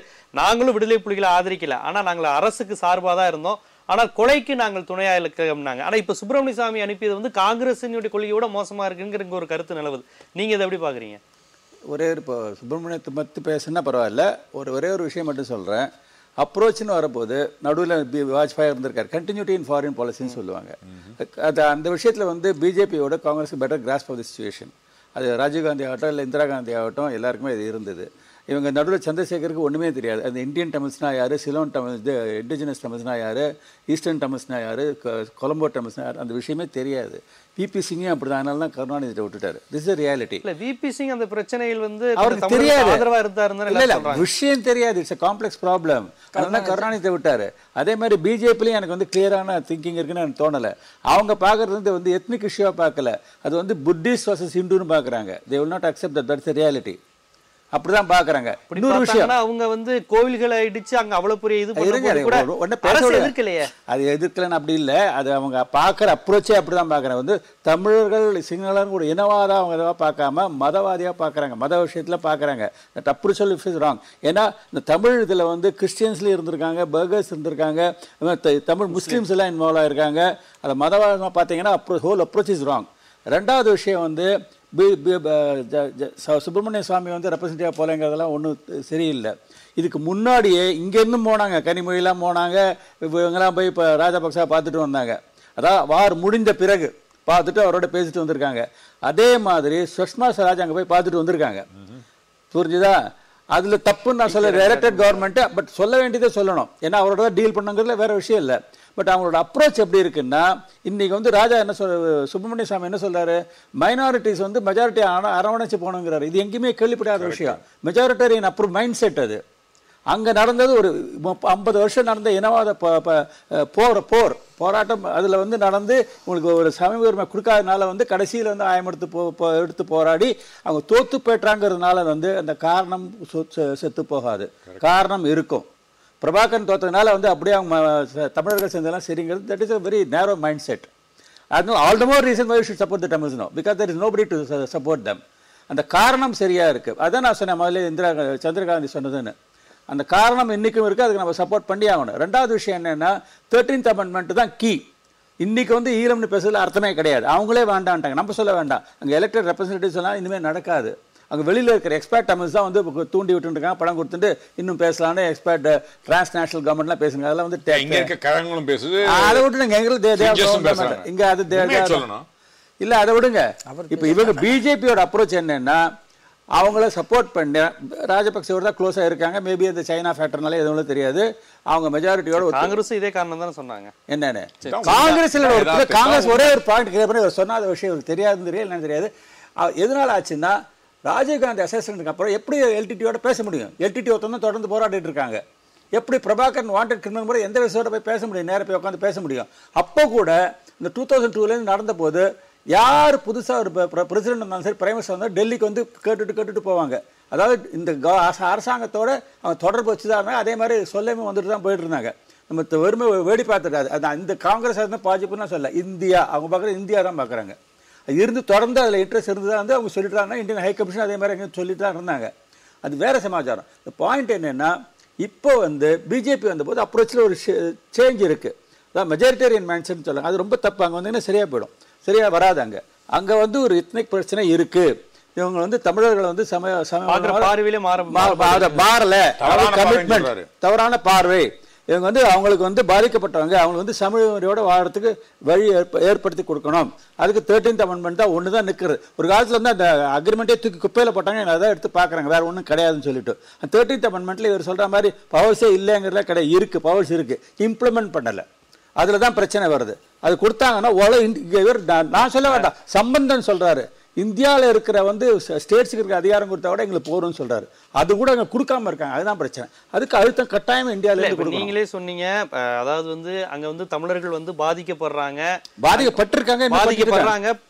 [SPEAKER 1] நாங்களும் விடுதலை புலிகளை ஆதரிக்கல, ஆனா நாங்கள் அரசுக்கு சார்பாக தான் இருந்தோம், ஆனால் கொலைக்கு நாங்கள் துணையா இருக்கோம்னாங்க. ஆனா இப்ப சுப்பிரமணிய சாமி அனுப்பியது வந்து காங்கிரஸினுடைய கொள்கையோட மோசமா இருக்குங்கிற ஒரு கருத்து நிலவுது. நீங்க இதை எப்படி பாக்குறீங்க?
[SPEAKER 2] இப்போ சுப்பிரமணியத்தை பற்றி பேசுனா பரவாயில்ல, ஒரே ஒரு விஷயம் மட்டும் சொல்கிறேன். அப்ரோச்னு வரப்போது நடுவில் வாஜ்பாய் இருந்திருக்கார், கண்டினியூட்டி இன் ஃபாரின் பாலிசின்னு சொல்லுவாங்க. அந்த விஷயத்தில் வந்து பிஜேபியோட காங்கிரஸுக்கு better grasp of the situation. அது ராஜீவ்காந்தி ஆகட்டும் இல்லை இந்திரா காந்தி ஆகட்டும் எல்லாருக்குமே இது இருந்தது. இவங்க நடுவில் சந்திரசேகருக்கு ஒன்றுமே தெரியாது. அந்த இந்தியன் தமிழ்ஸ்னா யார், சிலோன் தமிழ் இண்டிஜினஸ் தமிழ்ஸ்னா யார், ஈஸ்டர்ன் தமிழ்ஸ்னா யார், கொலம்போ தமிழ்ஸ்னா யார், அந்த விஷயமே தெரியாது. விபி சிங்கும் அப்படி தான், அதனால தான் கருணாநிதியை விட்டுட்டாரு. This is reality.
[SPEAKER 1] இல்லை விபி சிங் அந்த பிரச்சனையில் வந்து
[SPEAKER 2] அவருக்கு தெரியாது,
[SPEAKER 1] ஆதரவா இருந்தாருன்னு
[SPEAKER 2] இல்லை விஷயம் தெரியாது. It's a complex problem. அதனால தான் கருணாநிதியை விட்டாரு. அதே மாதிரி பிஜேபிலையும் எனக்கு வந்து கிளியரான திங்கிங் இருக்குன்னு எனக்கு தோணலை. அவங்க பார்க்கறது வந்து எத்னிக் இஷ்யூவாக பார்க்கல, அது வந்து புத்திஸ்ட் வர்சஸ் ஹிந்துன்னு பார்க்குறாங்க. They will not accept that. That's reality. அப்படிதான் பாக்குறாங்க. இன்னொரு விஷயம்,
[SPEAKER 1] அவங்க வந்து கோவில்களை இடிச்சு அங்க அவ்வளவு பெரிய இது எதிர்க்கலையே.
[SPEAKER 2] அது எதிர்க்கலன்னு அப்படி இல்லை, அது அவங்க பார்க்குற அப்ரோச்சே அப்படிதான் பார்க்குறாங்க. வந்து தமிழர்கள் சிங்களர்கள் கூட இனவாதம் அவங்க பார்க்காம மதவாதியாக பார்க்குறாங்க, மத விஷயத்தில் பார்க்குறாங்க. That approach is wrong. ஏன்னா இந்த தமிழ் இதில் வந்து கிறிஸ்டியன்ஸ்லேயும் இருந்திருக்காங்க, பர்கர்ஸ் இருந்திருக்காங்க, தமிழ் முஸ்லீம்ஸ் எல்லாம் இன்வால்வ் ஆகிருக்காங்க. அதை மதவாதமாக பார்த்தீங்கன்னா ஹோல் அப்ரோச் இஸ் ராங். ரெண்டாவது விஷயம் வந்து சுப்பிரமணிய சுவாமி வந்து ரெப்ரசன்டேட்டிவ் போலங்கிறதெல்லாம் ஒன்றும் சரியில்லை. இதுக்கு முன்னாடியே இங்கேருந்தும் போனாங்க, கனிமொழியெல்லாம் போனாங்க, இவங்கெல்லாம் போய் இப்போ ராஜபக்சா பார்த்துட்டு வந்தாங்க. அதாவது வார் முடிந்த பிறகு பார்த்துட்டு அவரோட பேசிட்டு வந்திருக்காங்க. அதே மாதிரி சுஷ்மா ஸ்வராஜ் அங்கே போய் பார்த்துட்டு வந்திருக்காங்க. புரிஞ்சுதா? அதுல தப்புன்னு நான் சொல்ல எலெக்டட் கவர்மெண்ட், பட் சொல்ல வேண்டியதை சொல்லணும். ஏன்னா அவரோட டீல் பண்ணுங்கிறதுல வேற விஷயம் இல்லை. பட் அவங்களோட அப்ரோச் எப்படி இருக்குன்னா, இன்னைக்கு வந்து ராஜா என்ன சுப்பிரமணிய சாமி என்ன சொல்றாரு, மைனாரிட்டிஸ் வந்து மெஜாரிட்டி அரவணைச்சு போகணுங்கிறாரு. இது எங்கேயுமே கேள்விப்படாத விஷயம். மெஜாரிட்டரியன் அப்ரூவ் மைண்ட் செட் அது. அங்க நடந்தது ஒரு 50 வருஷம் நடந்த இனவாத போராட்டம். அதுல வந்து நடந்து உங்களுக்கு ஒரு சமய உரிமை கொடுக்காதனால வந்து கடைசியில் வந்து எடுத்து போராடி அவங்க தோத்து போயிட்டாங்கிறதுனால வந்து அந்த காரணம் செத்து போகாது, காரணம் இருக்கும். பிரபாகரன் தோத்ததுனால வந்து அப்படியே அவங்க தமிழர்கள் சேர்ந்தெல்லாம் சரிங்கிறது, that is a very narrow mindset. அது all the more reason why you should support the Tamils no, because there is nobody to support them. அந்த காரணம் சரியா இருக்கு. அதான் நான் சொன்னேன் முதல்ல சந்திரகாந்தி சொன்னதுன்னு. அந்த காரணம் இன்னைக்கும் இருக்கு, அதுக்கு நம்ம சப்போர்ட் பண்ணி ஆகணும். ரெண்டாவது விஷயம் என்னன்னா, 13th amendment தான் கீ. இன்னைக்கு வந்து ஈழம்னு பேசுறதுல அர்த்தமே கிடையாது. அவங்களே வேண்டான்ட்டாங்க, நம்ம சொல்ல வேண்டாம். அங்கே எலெக்டட் ரெப்ரஸன்டேட்டிவ்ஸ் எல்லாம் இனிமேல் நடக்காது. அங்கே வெளியில் இருக்கிற எக்ஸ்பர்ட் தமிழ்ஸ் தான் வந்து தூண்டி விட்டுருக்காங்க, படம் கொடுத்துட்டு இன்னும் பேசலான்னு எக்ஸ்பர்ட் டிரான்ஸ்நேஷனல் கவர்மெண்ட்லாம் பேசுங்க. அதெல்லாம் வந்து
[SPEAKER 3] பேசுது,
[SPEAKER 2] அதை விட்டுங்க. எங்களுக்கு இங்கே அது இல்லை, அதை விடுங்க. இப்போ இவங்க பிஜேபியோட அப்ரோச் என்னன்னா, அவங்கள சப்போர்ட் பண்ண ராஜபக்சேவோட தான் க்ளோஸாக இருக்காங்க. மேபி அந்த சைனா ஃபேக்டர்னால எதுவும் தெரியாது. அவங்க மெஜாரிட்டியோட
[SPEAKER 1] காங்கிரஸ் இதே காரணம் தானே சொன்னாங்க.
[SPEAKER 2] என்னன்னு காங்கிரஸ் ஒரே ஒரு பாயிண்ட் கேட்க சொன்னாத விஷயம் தெரியாது, என்னன்னு தெரியாது. எதனால ஆச்சுன்னா, ராஜீவ்காந்தி அசேஷனுக்கு அப்புறம் எப்படி எல்டிடியோட பேச முடியும்? எல்டிடி ஒருத்தவங்க தொடர்ந்து போராடிட்டு இருக்காங்க. எப்படி பிரபாகரன் வாண்டட் கிரிமினல் முறை எந்த விஷயத்தோட போய் பேச முடியும்? நேரம் போய் உட்காந்து பேச முடியும். அப்போ கூட இந்த 2002 நடந்த போது யார் புதுசாக ஒரு பிரசிடென்ட் இருந்தாலும் சரி, பிரைம் மினிஸ்டர் வந்தால் டெல்லிக்கு வந்து கேட்டுட்டு போவாங்க. அதாவது இந்த அரசாங்கத்தோட அவங்க தொடர்பு வச்சு தான் அதே மாதிரி சொல்லாமல் வந்துட்டு தான் போயிட்டு இருந்தாங்க. நம்ம வெறுமை வேடி பார்த்துட்டாது. அது இந்த காங்கிரஸ் இருந்தால் பாஜகன்னு சொல்ல, இந்தியா அவங்க பார்க்குற இந்தியா தான் பார்க்குறாங்க. இருந்து தொடர்ந்து அதில் இன்ட்ரெஸ்ட் இருந்து தான் வந்து அவங்க சொல்லிட்டு தான் இந்தியன் ஹை கமிஷன் அதே மாதிரி எங்கேயும் சொல்லிட்டு தான் இருந்தாங்க. அது வேற சமாச்சாரம். இந்த பாயிண்ட் என்னென்னா, இப்போ வந்து பிஜேபி வந்தபோது அப்ரோச்சில் ஒரு சேஞ்ச் இருக்குது. அதான் மெஜாரிட்டேரியன் மைண்ட் செட்னு சொல்லுவாங்க. அது ரொம்ப தப்பு. அங்கே வந்தீங்கன்னா சரியாக போயிடும், சரியா வராது. அங்கே வந்து ஒரு எத்னிக் பிரச்சனை இருக்கு. இவங்க வந்து தமிழர்கள் வந்து மாறல, கமிட்மெண்ட் தவறான பார்வை. இவங்க வந்து அவங்களுக்கு வந்து பாதிக்கப்பட்டவங்க, அவங்க வந்து சமூகத்தோட வாழறதுக்கு வழி ஏற்படுத்தி கொடுக்கணும். அதுக்கு 13th amendment தான் ஒன்று தான் நிற்கிறது. ஒரு காலத்தில் வந்து அந்த அக்ரிமெண்ட்டே தூக்கி குப்பையில் போட்டாங்க, அதை எடுத்து பார்க்குறாங்க, வேற ஒன்றும் கிடையாதுன்னு சொல்லிட்டு. அந்த 13th amendmentல இவர் சொல்கிற மாதிரி பவர்ஸே இல்லைங்கிறதுல கிடையாது, இருக்குது, பவர்ஸ் இருக்குது, இம்ப்ளிமெண்ட் பண்ணலை. அதில் தான் பிரச்சனை வருது. அது கொடுத்தாங்கன்னா இவர் நான் சொல்ல வேண்டாம், சம்பந்தன் சொல்கிறாரு, இந்தியாவில் இருக்கிற வந்து ஸ்டேட்ஸுக்கு இருக்கிற அதிகாரம் கொடுத்தா கூட எங்களுக்கு போகிறோம்னு சொல்கிறாரு. அது கூட அங்கே கொடுக்காம இருக்காங்க. அதுதான் பிரச்சனை. அதுக்கு அழுத்தம் கட்டாயம் இந்தியாவில்.
[SPEAKER 1] நீங்களே சொன்னீங்க, அதாவது வந்து அங்கே வந்து தமிழர்கள் வந்து பாதிக்கப்படுறாங்க,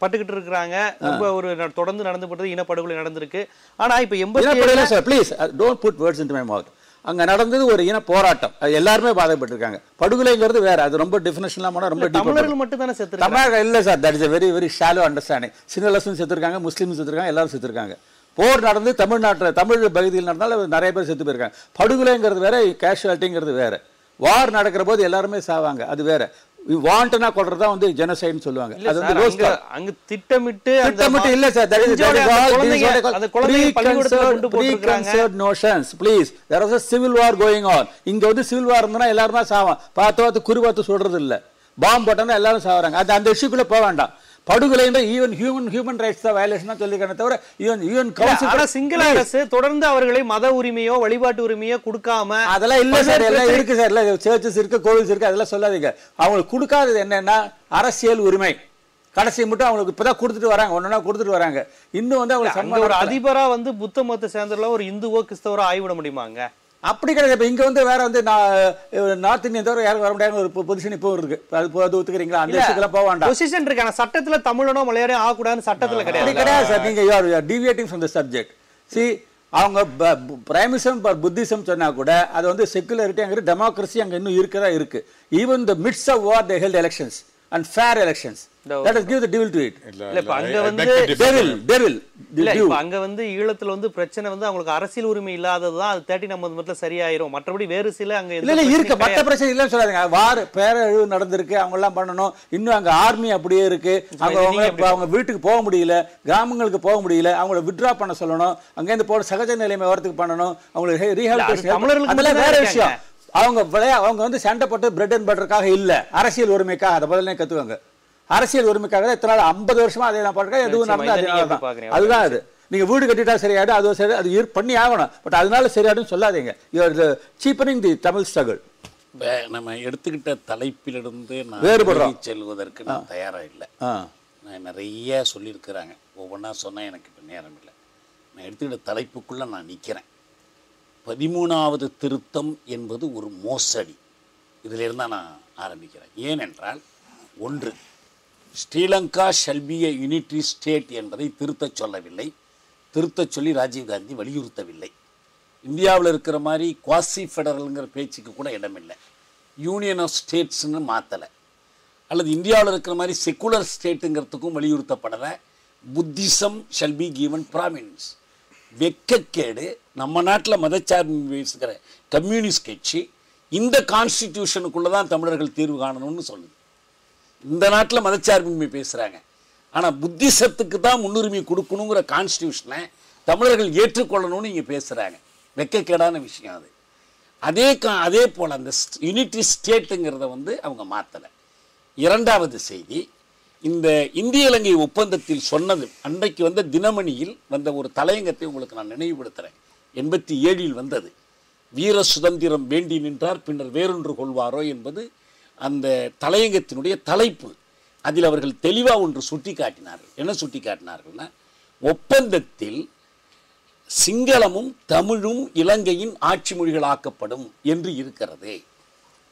[SPEAKER 1] பட்டுக்கிட்டு இருக்கிறாங்க. ரொம்ப ஒரு தொடர்ந்து நடந்து போட்டது இனப்படுகொலை நடந்திருக்கு. ஆனால் இப்போ 87
[SPEAKER 2] please don't put words into my mouth. அங்கே நடந்தது ஒரு இன போராட்டம், அது எல்லாருமே பாதிக்கப்பட்டிருக்காங்க. படுகொலைங்கிறது வேற, அது ரொம்ப டெஃபினேஷன்லாம் போனால் ரொம்ப
[SPEAKER 1] தமிழர்கள் மட்டும் தானே செத்து.
[SPEAKER 2] தமிழர்கள் இல்லை sir, that is very very shallow understanding. சிங்களர்ஸும் செத்துருக்காங்க, முஸ்லீம் செத்துருக்காங்க, எல்லாரும் செத்துருக்காங்க. போர் நடந்து தமிழ்நாட்டில் தமிழ் பகுதியில் நடந்தாலும் நிறைய பேர் செத்து போயிருக்காங்க. படுகொலைங்கிறது வேற, கேஷுவாலிட்டிங்கிறது வேற. வார் நடக்கிற போது எல்லாருமே சாவாங்க, அது வேற. வாண்டனா கொல்றதா வந்து ஜெனோசைட்னு சொல்லுவாங்க. அது வந்து
[SPEAKER 1] அங்க திட்டமிட்டு
[SPEAKER 2] இல்ல சார், தட் இஸ் அந்த குழந்தைகளை பள்ளிக்கூடத்துல கொண்டு போட்டுருக்காங்க. Notions please, there was a civil war going on. இங்க வந்து சிவில் வார் இருந்தா எல்லாரும் தான் சாவான். பார்த்து குறி பார்த்து சொல்றது இல்ல, பாம்பு போட்டா எல்லாரும் சாவறாங்க. அந்த இஷ்யூக்குள்ள போக வேண்டாம். படுகொலை ஈவன் ஹியூமன் ரைட்ஸ் தான் வயலேஷன் சொல்லிருக்காங்க தவிர ஈவன் கவுன்சில்
[SPEAKER 1] சிங்கள அரசு தொடர்ந்து அவர்களை மத உரிமையோ வழிபாட்டு உரிமையோ கொடுக்காம
[SPEAKER 2] அதெல்லாம் இல்ல சார், எல்லாம் இருக்கு சார், இல்ல சர்ச்சஸ் இருக்கு, கோவில்ஸ் இருக்கு, அதெல்லாம் சொல்லாதீங்க. அவங்களுக்கு கொடுக்காதது என்னன்னா அரசியல் உரிமை. கடைசி மட்டும் அவங்களுக்கு இப்பதான் கொடுத்துட்டு வராங்க, ஒன்னொன்னா கொடுத்துட்டு வராங்க. இன்னும் வந்து அவங்க
[SPEAKER 1] ஒரு அதிபரா வந்து புத்த மத சேர்ந்தவர்கள ஒரு இந்துவோ கிறிஸ்தவரோ ஆய்விட முடியுமாங்க?
[SPEAKER 2] அப்படி கிடையாது. இப்போ இங்கே வந்து வேற வந்து நார்த் இந்தியன் தவிர யாரும் வர முடியாத ஒரு பொசிஷன் இப்போ இருக்கு. அது ஒத்துக்கிறீங்களா? அந்த விஷயத்துக்குலாம் போக வேண்டாம்.
[SPEAKER 1] பொசிஷன் இருக்கு, ஆனால் சட்டத்தில் தமிழனோ மலையாளோ ஆகக்கூடாதுன்னு சட்டத்தில்
[SPEAKER 2] கிடையாது சார். நீங்கள் you're deviating from the subject. See, அவங்க பிரைமிசம் புத்திசம் சொன்னா கூட அது வந்து செக்குலரிட்டி, டெமோக்ரஸி அங்கே இன்னும் இருக்கதா இருக்கு. Even the midst of war they held elections and fair elections. Let us give the devil to it.
[SPEAKER 1] இல்ல இப்ப அங்க வந்து
[SPEAKER 2] devil
[SPEAKER 1] இல்ல இப்ப அங்க வந்து ஈழத்துல வந்து பிரச்சனை வந்து அவங்களுக்கு அரசியல் உரிமை இல்லாததுதான். அது 13 நம்ம சரியாயிரும். மற்றபடி வேறு சில அங்க
[SPEAKER 2] இல்ல இருக்கு, மற்ற பிரச்சனை இல்லன்னு சொல்லாதீங்க. வார் பேரழிவு நடந்திருக்கு, அவங்க எல்லாம் பண்ணணும். இன்னும் அங்க ஆர்மி அப்படியே இருக்கு. அவங்க வீட்டுக்கு போக முடியல, கிராமங்களுக்கு போக முடியல, அவங்கள வித்ட்ரா பண்ண சொல்லணும். அங்க இருந்து போற சகஜ நிலைமை வரதுக்கு பண்ணணும். அவங்களுக்கு ரீஹாபிலிட்டேஷன், தமிழர்களுக்கு வேற விஷயம். அவங்க வந்து சண்டை போட்டு பிரெட் அண்ட் பட்டருக்காக இல்ல, அரசியல் உரிமைக்காக. அதை பதிலே கத்துவாங்க. அரசியல் உரிமைக்காக தான் இத்தனை 50 வருஷமா அதே நான் பண்ணுறேன். எதுவும்
[SPEAKER 1] நிச்சயமா.
[SPEAKER 2] நடந்தா
[SPEAKER 1] இதை நீங்க எப்படி
[SPEAKER 2] அதனால
[SPEAKER 1] பார்க்கறீங்க?
[SPEAKER 2] தான். அதுதான் அது. நீங்க வீடு கட்டிட்டா சரியாயிடும், அது சரி, அது பண்ணி ஆகணும். பட் அதனால சரியாயிடும் சொல்லாதீங்க. யூஆர் சீப்பனிங் தி தமிழ் ஸ்ட்ரகிள்.
[SPEAKER 5] நம்ம எடுத்துக்கிட்ட தலைப்பிலிருந்து நான்
[SPEAKER 2] வேறுபடுறோம்.
[SPEAKER 5] செல்வதற்கு நான் தயாராக இல்லை. நான் நிறைய சொல்லியிருக்கிறாங்க, ஒவ்வொன்றா சொன்னால் எனக்கு இப்போ நேரம் இல்லை. நான் எடுத்துக்கிட்ட தலைப்புக்குள்ளே நான் நிற்கிறேன். 13வது திருத்தம் என்பது ஒரு மோசடி. இதிலிருந்து தான் நான் ஆரம்பிக்கிறேன். ஏனென்றால், ஒன்று, Sri Lanka shall be a unitary state என்பதை திருத்தச் சொல்லவில்லை, திருத்தச் சொல்லி ராஜீவ்காந்தி வலியுறுத்தவில்லை. இந்தியாவில் இருக்கிற மாதிரி குவாசி ஃபெடரலுங்கிற பேச்சுக்கு கூட இடமில்லை. யூனியன் ஆஃப் ஸ்டேட்ஸ்ன்னு மாற்றலை. அல்லது இந்தியாவில் இருக்கிற மாதிரி செக்குலர் ஸ்டேட்டுங்கிறதுக்கும் வலியுறுத்தப்படலை. Buddhism shall be given prominence. வெக்கக்கேடு. நம்ம நாட்டில் மதச்சார்பு பேசுகிற கம்யூனிஸ்ட் கட்சி இந்த கான்ஸ்டிடியூஷனுக்குள்ளே தான் தமிழர்கள் தீர்வு காணணும்னு சொல்லுது. இந்த நாட்டில் மதச்சார்பின்மை பேசுகிறாங்க. ஆனால் புத்திசத்துக்கு தான் முன்னுரிமை கொடுக்கணுங்கிற கான்ஸ்டியூஷனை தமிழர்கள் ஏற்றுக்கொள்ளணும்னு இங்கே பேசுகிறாங்க. வெக்கக்கேடான விஷயம் அது. அதே போல் அந்த யூனிட்ரி ஸ்டேட்டுங்கிறத அவங்க மாற்றலை. இரண்டாவது செய்தி, இந்த இந்திய இலங்கை ஒப்பந்தத்தில் சொன்னது அன்றைக்கு தினமணியில் வந்த ஒரு தலையங்கத்தை உங்களுக்கு நான் நினைவுபடுத்துகிறேன். 87 வந்தது. வீர சுதந்திரம் வேண்டி நின்றார் பின்னர் வேறொன்று கொள்வாரோ என்பது அந்த தலையங்கத்தினுடைய தலைப்பு. அதில் அவர்கள் தெளிவாக ஒன்று சுட்டி காட்டினார்கள். என்ன சுட்டி காட்டினார்கள்னா, ஒப்பந்தத்தில் சிங்களமும் தமிழும் இலங்கையின் ஆட்சி மொழிகளாக்கப்படும் என்று இருக்கிறது.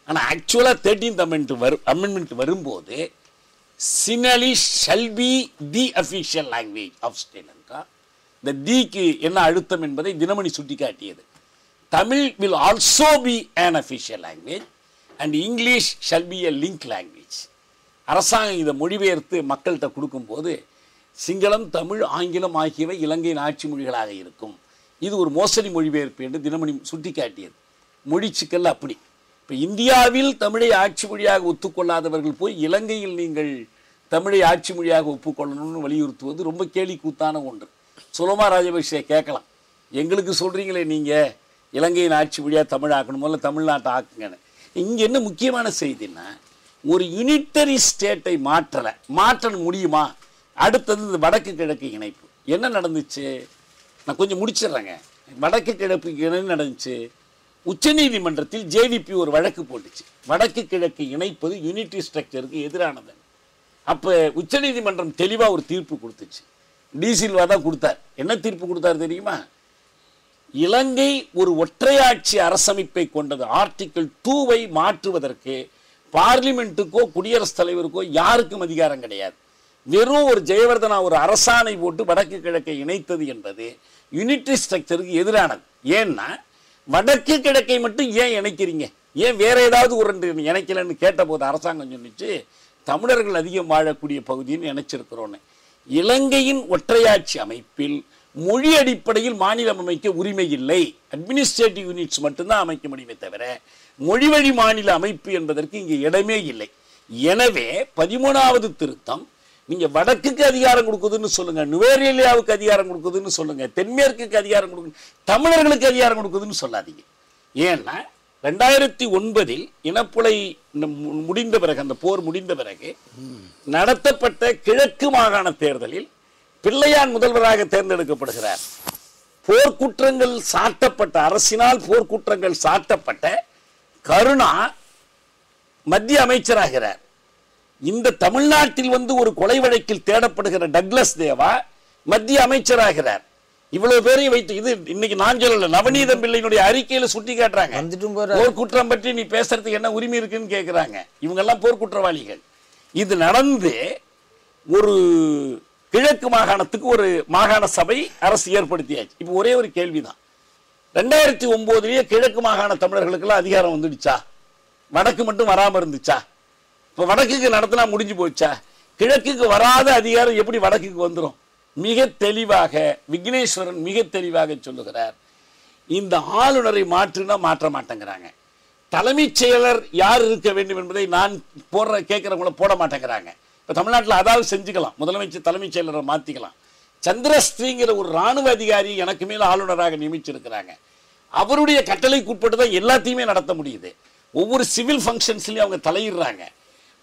[SPEAKER 5] ஆனால் ஆக்சுவலாக 13th அமெண்ட்மெண்ட் வரும்போது Sinhala shall be the official language of Sri Lanka. இந்த திக்கு என்ன அழுத்தம் என்பதை தினமணி சுட்டி காட்டியது. Tamil will also be an official language and English shall be a link language. அரசாங்கம் இதை மொழிபெயர்த்து மக்கள்கிட்ட கொடுக்கும்போது சிங்களம், தமிழ், ஆங்கிலம் ஆகியவை இலங்கையின் ஆட்சி மொழிகளாக இருக்கும். இது ஒரு மோசடி மொழிபெயர்ப்பு என்று தினமணி சுட்டி காட்டியது. மொழி சிக்கல் அப்படி. இப்போ இந்தியாவில் தமிழை ஆட்சி மொழியாக ஒத்துக்கொள்ளாதவர்கள் போய் இலங்கையில் நீங்கள் தமிழை ஆட்சி மொழியாக ஒப்புக்கொள்ளணும்னு வலியுறுத்துவது ரொம்ப கேலி கூத்தான ஒன்று. சுலமா ராஜபக்ஷே கேட்கலாம், எங்களுக்கு சொல்கிறீங்களே நீங்கள் இலங்கையின் ஆட்சி மொழியாக தமிழ் ஆக்கணும், முதல்ல தமிழ்நாட்டை ஆக்குங்கன்னு. இங்கே என்ன முக்கியமான செய்தின்னா, ஒரு யூனிட்டரி ஸ்டேட்டை மாற்ற முடியுமா? அடுத்தது இந்த வடக்கு கிழக்கு இணைப்பு என்ன நடந்துச்சு? நான் கொஞ்சம் முடிச்சிடுறேங்க. வடக்கு கிழக்கு இணைப்பு நடந்துச்சு. உச்சநீதிமன்றத்தில் ஜேவிபி ஒரு வழக்கு போட்டுச்சு, வடக்கு கிழக்கு இணைப்பது யூனிட்டரி ஸ்ட்ரக்சருக்கு எதிரானது. அப்போ உச்சநீதிமன்றம் தெளிவாக ஒரு தீர்ப்பு கொடுத்துச்சு. டி சில்வா தான் கொடுத்தார். என்ன தீர்ப்பு கொடுத்தார் தெரியுமா? இலங்கை ஒரு ஒற்றையாட்சி அரசமைப்பை கொண்டது. ஆர்டிகிள் 2 மாற்றுவதற்கு பார்லிமெண்ட்டுக்கோ குடியரசுத் தலைவருக்கோ யாருக்கும் அதிகாரம் கிடையாது. வெறும் ஒரு ஜெயவர்தனா ஒரு அரசாணை போட்டு வடக்கு கிழக்கை இணைத்தது என்பது யூனிட்டரி ஸ்ட்ரக்சருக்கு எதிரானது. ஏன்னா வடக்கு கிழக்கை மட்டும் ஏன் இணைக்கிறீங்க, ஏன் வேற ஏதாவது ஒரு இணைக்கலன்னு கேட்டபோது அரசாங்கம் சொன்னிச்சு, தமிழர்கள் அதிகம் வாழக்கூடிய பகுதின்னு இணைச்சிருக்கிறோன்னு. இலங்கையின் ஒற்றையாட்சி அமைப்பில் மொழி அடிப்படையில் மாநிலம் அமைக்க உரிமை இல்லை. அட்மினிஸ்ட்ரேட்டிவ் யூனிட்ஸ் மட்டும்தான் அமைக்க முடியுமே தவிர மொழி வழி மாநில அமைப்பு என்பதற்கு இங்கே இடமே இல்லை. எனவே 13வது திருத்தம் நீங்க வடக்குக்கு அதிகாரம் கொடுக்குதுன்னு சொல்லுங்க, நுவேரேலியாவுக்கு அதிகாரம் கொடுக்குதுன்னு சொல்லுங்க, தென்மேற்குக்கு அதிகாரம் கொடுக்குது, தமிழர்களுக்கு அதிகாரம் கொடுக்குதுன்னு சொல்லாதீங்க. ஏன்னா 2009 இனப்புலை முடிந்த பிறகு, அந்த போர் முடிந்த பிறகு நடத்தப்பட்ட கிழக்கு மாகாண தேர்தலில் பிள்ளையான் முதல்வராக தேர்ந்தெடுக்கப்படுகிறார். போர்க்குற்றங்கள் சாட்டப்பட்ட, அரசினால் போர்க்குற்றங்கள் சாட்டப்பட்ட கருணா மத்திய அமைச்சராகிறார். இந்த தமிழ்நாட்டில் ஒரு கொலை வழக்கில் தேடப்படுகிற டக்ளஸ் தேவா மத்திய அமைச்சராகிறார். இவ்வளவு பேரையும் வைத்து, இது இன்னைக்கு நான் சொல்லல, நவநீதம் பிள்ளையினுடைய அறிக்கையில சுட்டி காட்டுறாங்க. போர்க்குற்றம் பற்றி நீ பேசுறதுக்கு என்ன உரிமை இருக்குன்னு கேட்கிறாங்க. இவங்க எல்லாம் போர்க்குற்றவாளிகள். இது நடந்து ஒரு கிழக்கு மாகாணத்துக்கு ஒரு மாகாண சபை அரசு ஏற்படுத்தியாச்சு. இப்போ ஒரே ஒரு கேள்விதான், 2009 கிழக்கு மாகாண தமிழர்களுக்கெல்லாம் அதிகாரம் வந்துடுச்சா? வடக்கு மட்டும் வராம இருந்துச்சா? இப்போ வடக்குக்கு நடத்தினா முடிஞ்சு போச்சா? கிழக்குக்கு வராத அதிகாரம் எப்படி வடக்குக்கு வந்துடும்? மிக தெளிவாக விக்னேஸ்வரன் மிக தெளிவாக சொல்லுகிறார். இந்த ஆளுநரை மாற்றுனா மாற்ற மாட்டேங்கிறாங்க. தலைமைச் செயலர் யார் இருக்க வேண்டும் என்பதை நான் கேட்கிறவங்கள போட மாட்டேங்கிறாங்க. இப்போ தமிழ்நாட்டில் அதாவது செஞ்சுக்கலாம், முதலமைச்சர் தலைமைச் செயலரை மாற்றிக்கலாம். சந்திரஸ்ரீங்கிற ஒரு இராணுவ அதிகாரி எனக்கு மேல ஆளுநராக நியமிச்சிருக்கிறாங்க. அவருடைய கட்டளைக்கு உட்பட்டு தான் எல்லாத்தையுமே நடத்த முடியுது. ஒவ்வொரு சிவில் ஃபங்க்ஷன்ஸ்லையும் அவங்க தலையிடுறாங்க.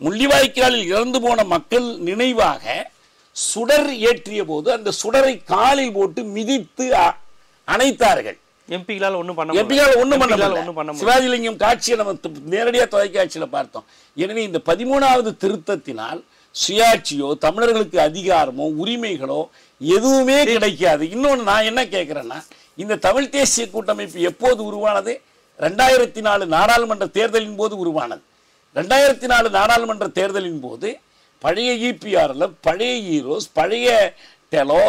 [SPEAKER 5] முள்ளிவாய்க்காலில் இறந்து போன மக்கள் நினைவாக சுடர் ஏற்றிய போது அந்த சுடரை காலில் போட்டு மிதித்து அணைத்தார்கள்.
[SPEAKER 1] எம்பிகளால் ஒண்ணும் பண்ண
[SPEAKER 5] முடியல. சிவாஜிலிங்கம் காட்சியை நம்ம நேரடியா தொலைக்காட்சியில பார்த்தோம். எனவே இந்த 13வது திருத்தத்தினால் சுயாட்சியோ தமிழர்களுக்கு அதிகாரமோ உரிமைகளோ எதுவுமே கிடைக்காது. இன்னொன்னு நான் என்ன கேட்கிறேன்னா, இந்த தமிழ் தேசிய கூட்டமைப்பு எப்போது உருவானது? 2004 நாடாளுமன்ற தேர்தலின் போது உருவானது. 2004 நாடாளுமன்ற தேர்தலின் போது பழைய இபிஆர்எல், பழைய ஈரோஸ், பழைய டெலோ,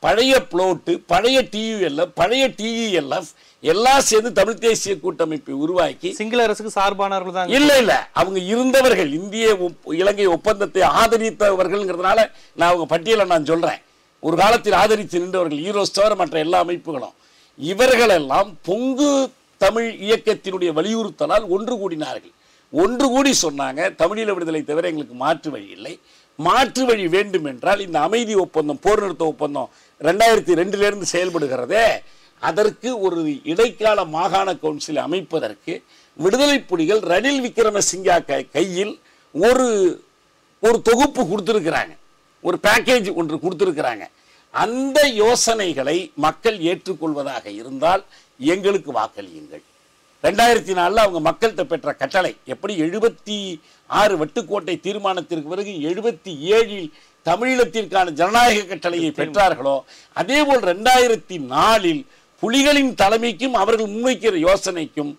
[SPEAKER 5] பழைய புளோட்டு, பழைய டியூஎல்எஃப், பழைய டிஇஎல்எஃப் எல்லாம் சேர்ந்து தமிழ் தேசிய கூட்டமைப்பை உருவாக்கி
[SPEAKER 1] சிங்கள அரசுக்கு சார்பானவர்கள் தான்.
[SPEAKER 5] இல்ல அவங்க இருந்தவர்கள் இந்திய இலங்கை ஒப்பந்தத்தை ஆதரித்தவர்கள்ங்கிறதுனால நான் அவங்க பட்டியலை நான் சொல்றேன். ஒரு காலத்தில் ஆதரித்து நின்றவர்கள் ஈரோஸ் தவிர மற்ற எல்லா அமைப்புகளும். இவர்களெல்லாம் பொங்கு தமிழ் இயக்கத்தினுடைய வலியுறுத்தலால் ஒன்று கூடினார்கள். ஒன்று கூடி சொன்னாங்க, தமிழீழ விடுதலை தவிர எங்களுக்கு மாற்று வழி இல்லை. மாற்று வழி வேண்டும் என்றால் இந்த அமைதி ஒப்பந்தம், போர் நிறுத்த ஒப்பந்தம் 2002 செயல்படுகிறதே, அதற்கு ஒரு இடைக்கால மாகாண கவுன்சில் அமைப்பதற்கு விடுதலை புலிகள் ரணில் விக்ரமசிங்கா கையில் ஒரு தொகுப்பு கொடுத்திருக்கிறாங்க, ஒரு பேக்கேஜ் ஒன்று கொடுத்திருக்கிறாங்க. அந்த யோசனைகளை மக்கள் ஏற்றுக்கொள்வதாக இருந்தால் எங்களுக்கு வாக்களியுங்கள். 2004 அவங்க மக்கள்கிட்ட பெற்ற கட்டளை எப்படி 76 வட்டுக்கோட்டை தீர்மானத்திற்கு பிறகு 77 தமிழீழத்திற்கான ஜனநாயக கட்டளையை பெற்றார்களோ அதே போல் 2004 புலிகளின் தலைமைக்கும் அவர்கள் முன்வைக்கிற யோசனைக்கும்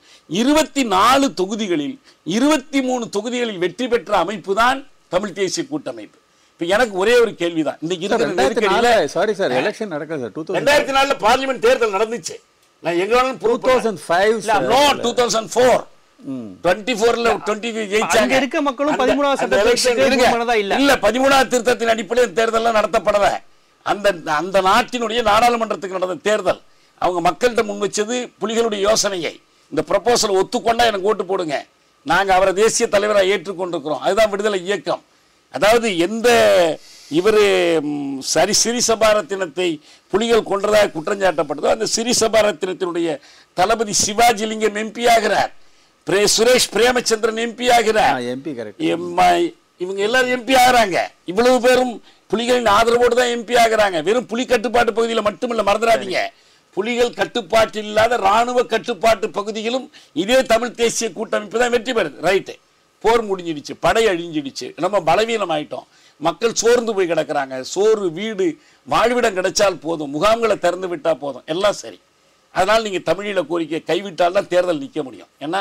[SPEAKER 5] 24 தொகுதிகளில் 23 தொகுதிகளில் வெற்றி பெற்ற அமைப்பு தான் தமிழ் தேசிய கூட்டமைப்பு. இப்ப எனக்கு ஒரே ஒரு கேள்விதான், இன்னைக்கு இருக்கிற நெருக்கடியில 2004 பார்லிமெண்ட் தேர்தல் நடந்துச்சு. நான் எங்க
[SPEAKER 1] 2024 இருக்க மக்களும் 13வது
[SPEAKER 5] திருத்தத்தின் அடிப்படையில் தேர்தல் நடத்தப்படல. அந்த நாட்டினுடைய நாடாளுமன்றத்துக்கு நடந்த தேர்தல் அவங்க மக்கள்கிட்ட முன் வச்சது புலிகளுடைய யோசனையை. இந்த ப்ரொபோசல் ஒத்துக்கொண்டா எனக்கு ஓட்டு போடுங்க, நாங்க அவரை தேசிய தலைவராக ஏற்றுக்கொண்டிருக்கிறோம். அதுதான் விடுதலை இயக்கம். அதாவது எந்த இவர் சிறிசபாரத்தினத்தை புலிகள் கொன்றதாக குற்றஞ்சாட்டப்பட்டதோ அந்த சிறிசபாரத்தினத்தினுடைய தளபதி சிவாஜிலிங்கம் எம்பி ஆகிறார், சுரேஷ் பிரேமச்சந்திரன் எம்பி ஆகிறார், இவங்க எல்லாரும் எம்பி ஆகிறாங்க. இவ்வளவு பேரும் புலிகளின் ஆதரவோடு தான் எம்பி ஆகிறாங்க. வெறும் புலி கட்டுப்பாட்டு பகுதியில் மட்டுமல்ல, மறந்துடாதீங்க, புலிகள் கட்டுப்பாட்டு இல்லாத ராணுவ கட்டுப்பாட்டு பகுதியிலும் இதே தமிழ் தேசிய கூட்டமைப்பு தான் வெற்றி பெறுது. ரைட்டு, போர் முடிஞ்சிடுச்சு, படை அழிஞ்சிடுச்சு, நம்ம பலவீனம் ஆயிட்டோம், மக்கள் சோர்ந்து போய் கிடக்குறாங்க, சோறு வீடு வாழ்விடம் கிடைச்சால் போதும், முகாம்களை திறந்து விட்டா போதும், எல்லாம் சரி. அதனால் நீங்க தமிழீழ கோரிக்கையை கைவிட்டால் தான் தேர்தல் நிற்க முடியும். ஏன்னா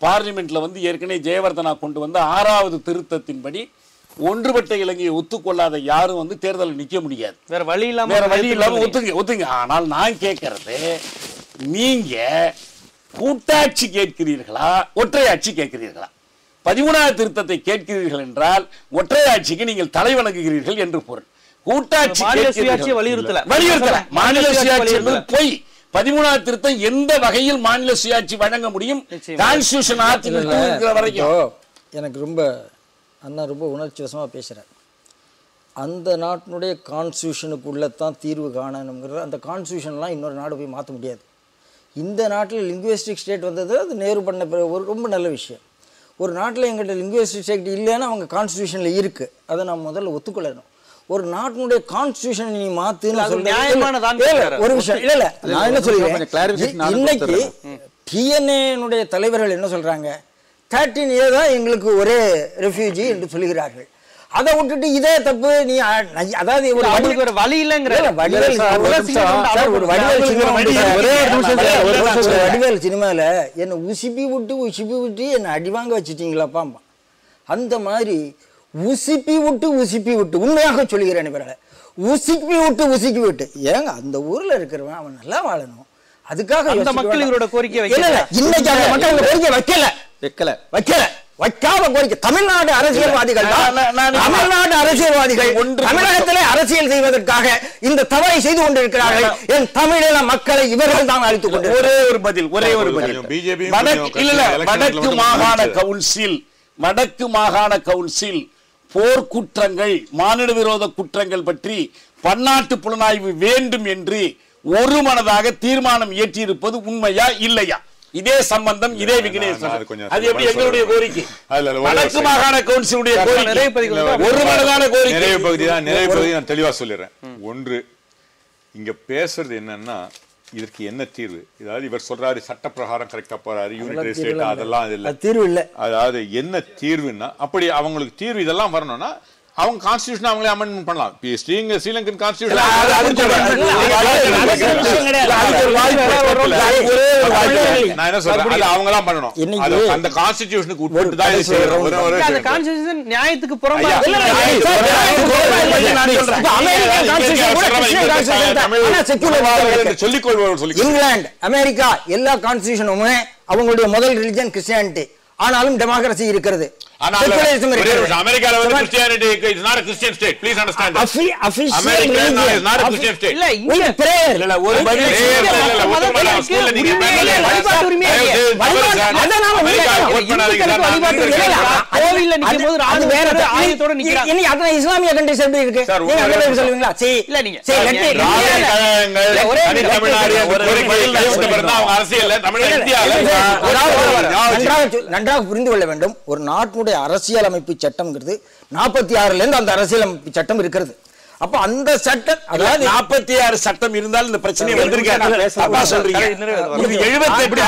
[SPEAKER 5] பார்லிமெண்ட்ல ஏற்கனவே ஜெயவர்தனா கொண்டு வந்த 6வது திருத்தத்தின்படி ஒன்றுபட்ட இலங்கையை ஒத்துக்கொள்ளாத யாரும் தேர்தல் நிற்க முடியாது.
[SPEAKER 1] வேற வழி இல்லாம
[SPEAKER 5] ஒத்துங்க. ஆனால் நான் கேட்கறது, நீங்க கூட்டாட்சி கேட்கிறீர்களா ஒற்றையாட்சி கேட்கிறீர்களா? 13வது திருத்தத்தை கேட்கிறீர்கள் என்றால் ஒற்றையாட்சிக்கு நீங்கள் தலைவணங்குகிறீர்கள் என்று பொருள். கூட்டாட்சி
[SPEAKER 1] வலியுறுத்தல,
[SPEAKER 5] மாநில சுயாட்சி என்பது பொய். 13வது திருத்தம் எந்த வகையில் மாநில சுயாட்சி வழங்க முடியும்? கான்ஸ்டிடியூஷன் ஆர்டிகல் 2 இருக்கிற வரைக்கும்.
[SPEAKER 4] எனக்கு ரொம்ப அண்ணா ரொம்ப உணர்ச்சி வசமாக பேசுகிறார். அந்த நாட்டினுடைய கான்ஸ்டியூஷனுக்குள்ளே தான் தீர்வு காணணுங்கிறது. அந்த கான்ஸ்டியூஷன்லாம் இன்னொரு நாடு போய் மாற்ற முடியாது. இந்த நாட்டில் லிங்குவிஸ்டிக் ஸ்டேட் வந்தது அது நேரு பண்ண ஒரு ரொம்ப நல்ல விஷயம். ஒரு நாட்டில் எங்கிட்ட லிங்குவிஸ்டிக் ஸ்டேட் இல்லைன்னா அவங்க கான்ஸ்டியூஷனில் இருக்குது, அதை நம்ம முதல்ல ஒத்துக்கொள்ளணும். ஒரு நாட்டினுடைய கான்ஸ்டியூஷன் நீ மாத்துன்னு சொல்ல ஒரு விஷயம் இல்லை. நான் என்ன சொல்லுவேன், இன்னைக்கு டிஎன்ஏனுடைய தலைவர்கள் என்ன சொல்கிறாங்க, 13A தான் எங்களுக்கு ஒரே ரெஃப்யூஜி என்று சொல்லுகிறார்கள். அதை விட்டுட்டு இதே தப்பு நீ, அதாவது ஒரு
[SPEAKER 1] வழி இல்லைங்கிற
[SPEAKER 4] வடிவேல் சினிமால என்னை உசிப்பி விட்டு என்னை அடிவாங்க வச்சுட்டீங்களாப்பா. அந்த மாதிரி உசிப்பி விட்டு உண்மையாக சொல்லுகிறேன், இவர்களை உசிப்பி விட்டு ஏங்க அந்த ஊர்ல இருக்கிறவன் அவன் நல்லா வாழணும், அதுக்காக
[SPEAKER 1] அந்த மக்கள் இவரோட கோரிக்கை
[SPEAKER 4] இன்னைக்கு அந்த மக்கள் கோரிக்கை வைக்காத கோரிக்கை. தமிழ்நாடு அரசியல்வாதிகள் தமிழகத்திலே அரசியல் செய்வதற்காக இந்த தவறை செய்து கொண்டிருக்கிறார்கள். என் தமிழீழ மக்களை இவர்கள் தான் அழித்துக் கொண்டு.
[SPEAKER 5] ஒரே ஒரு பதில் வடக்கு மாகாண கவுன்சில் போர்க்குற்றங்கள் மாநில விரோத குற்றங்கள் பற்றி பன்னாட்டு புலனாய்வு வேண்டும் என்று ஒரு மனதாக தீர்மானம் இயற்றியிருப்பது உண்மையா இல்லையா? இதே சம்பந்தம் இதே விக்னேஸ்வரன் அது எப்படி எங்களுடைய கோரிக்கை
[SPEAKER 3] அதுல
[SPEAKER 5] வடக்கு மாகாண கவுன்சிலுடைய கோரிக்கை ஒரு மனதான கோரிக்கை.
[SPEAKER 3] நிறைவு பகுதி நான் தெளிவா சொல்லிடுறேன். ஒன்று, இங்க பேசுறது என்னன்னா இதற்கு என்ன தீர்வு? அதாவது இவர் சொல்றாரு சட்ட பிரகாரம் கரெக்டா போறாரு, யூனிட்டரி ஸ்டேட், அதெல்லாம் இல்ல
[SPEAKER 4] தீர்வு இல்ல.
[SPEAKER 3] அதாவது என்ன தீர்வுன்னா, அப்படி அவங்களுக்கு தீர்வு இதெல்லாம் வரணும்னா அவங்க கான்ஸ்டிடியூஷன் அவங்களே அமெண்ட்மெண்ட் பண்ணலாம். ஸ்ரீலங்கன் கான்ஸ்டிடியூஷன் நான் என்ன சொல்றேன், அவங்கலாம் பண்ணணும். அந்த கான்ஸ்டிடியூஷனுக்கு உட்பட்டு தான் இது செய்யணும்.
[SPEAKER 1] அந்த கான்ஸ்டிடியூஷன் நியாயத்துக்கு புறம்பா
[SPEAKER 3] சொல்லிக் கொள்வார்கள்.
[SPEAKER 4] இங்கிலாந்து, அமெரிக்கா எல்லா கான்ஸ்டிடியூஷனுமே அவங்களுடைய முதல் ரிலிஜன் கிறிஸ்டியானிட்டி. ஆனாலும் டெமோக்ரசி இருக்கிறது.
[SPEAKER 3] அமெரிக்கால வந்து Christianity is not a Christian state. Please understand that. America is not a Christian state.
[SPEAKER 1] இல்ல இங்க பிரேயர்
[SPEAKER 5] இல்ல ஒரு பதில்
[SPEAKER 1] கோவில்ல நிக்கும்போது ராஜு வேற ஆயத்தோட நிக்கிறாங்க.
[SPEAKER 4] இனி அத இஸ்லாமிய கண்ட்ரிஸ் எப்படி இருக்கு? நீங்க என்ன சொல்லுவீங்களா? சரி
[SPEAKER 1] இல்ல நீங்க
[SPEAKER 4] நன்றாக புரிந்து கொள்ள வேண்டும். ஒரு நாட்டுடைய அரசியல் அமைப்பு சட்டம்ங்கிறது 46ல இருந்து அந்த அரசியல் அமைப்பு சட்டம் இருக்கிறது. அப்ப அந்த சட்டம், அதாவது
[SPEAKER 5] 46 சட்டம் இருந்தால் இந்த பிரச்சனை வந்திருக்காங்க. அப்பா சொல்றீங்க இது 70 எப்படி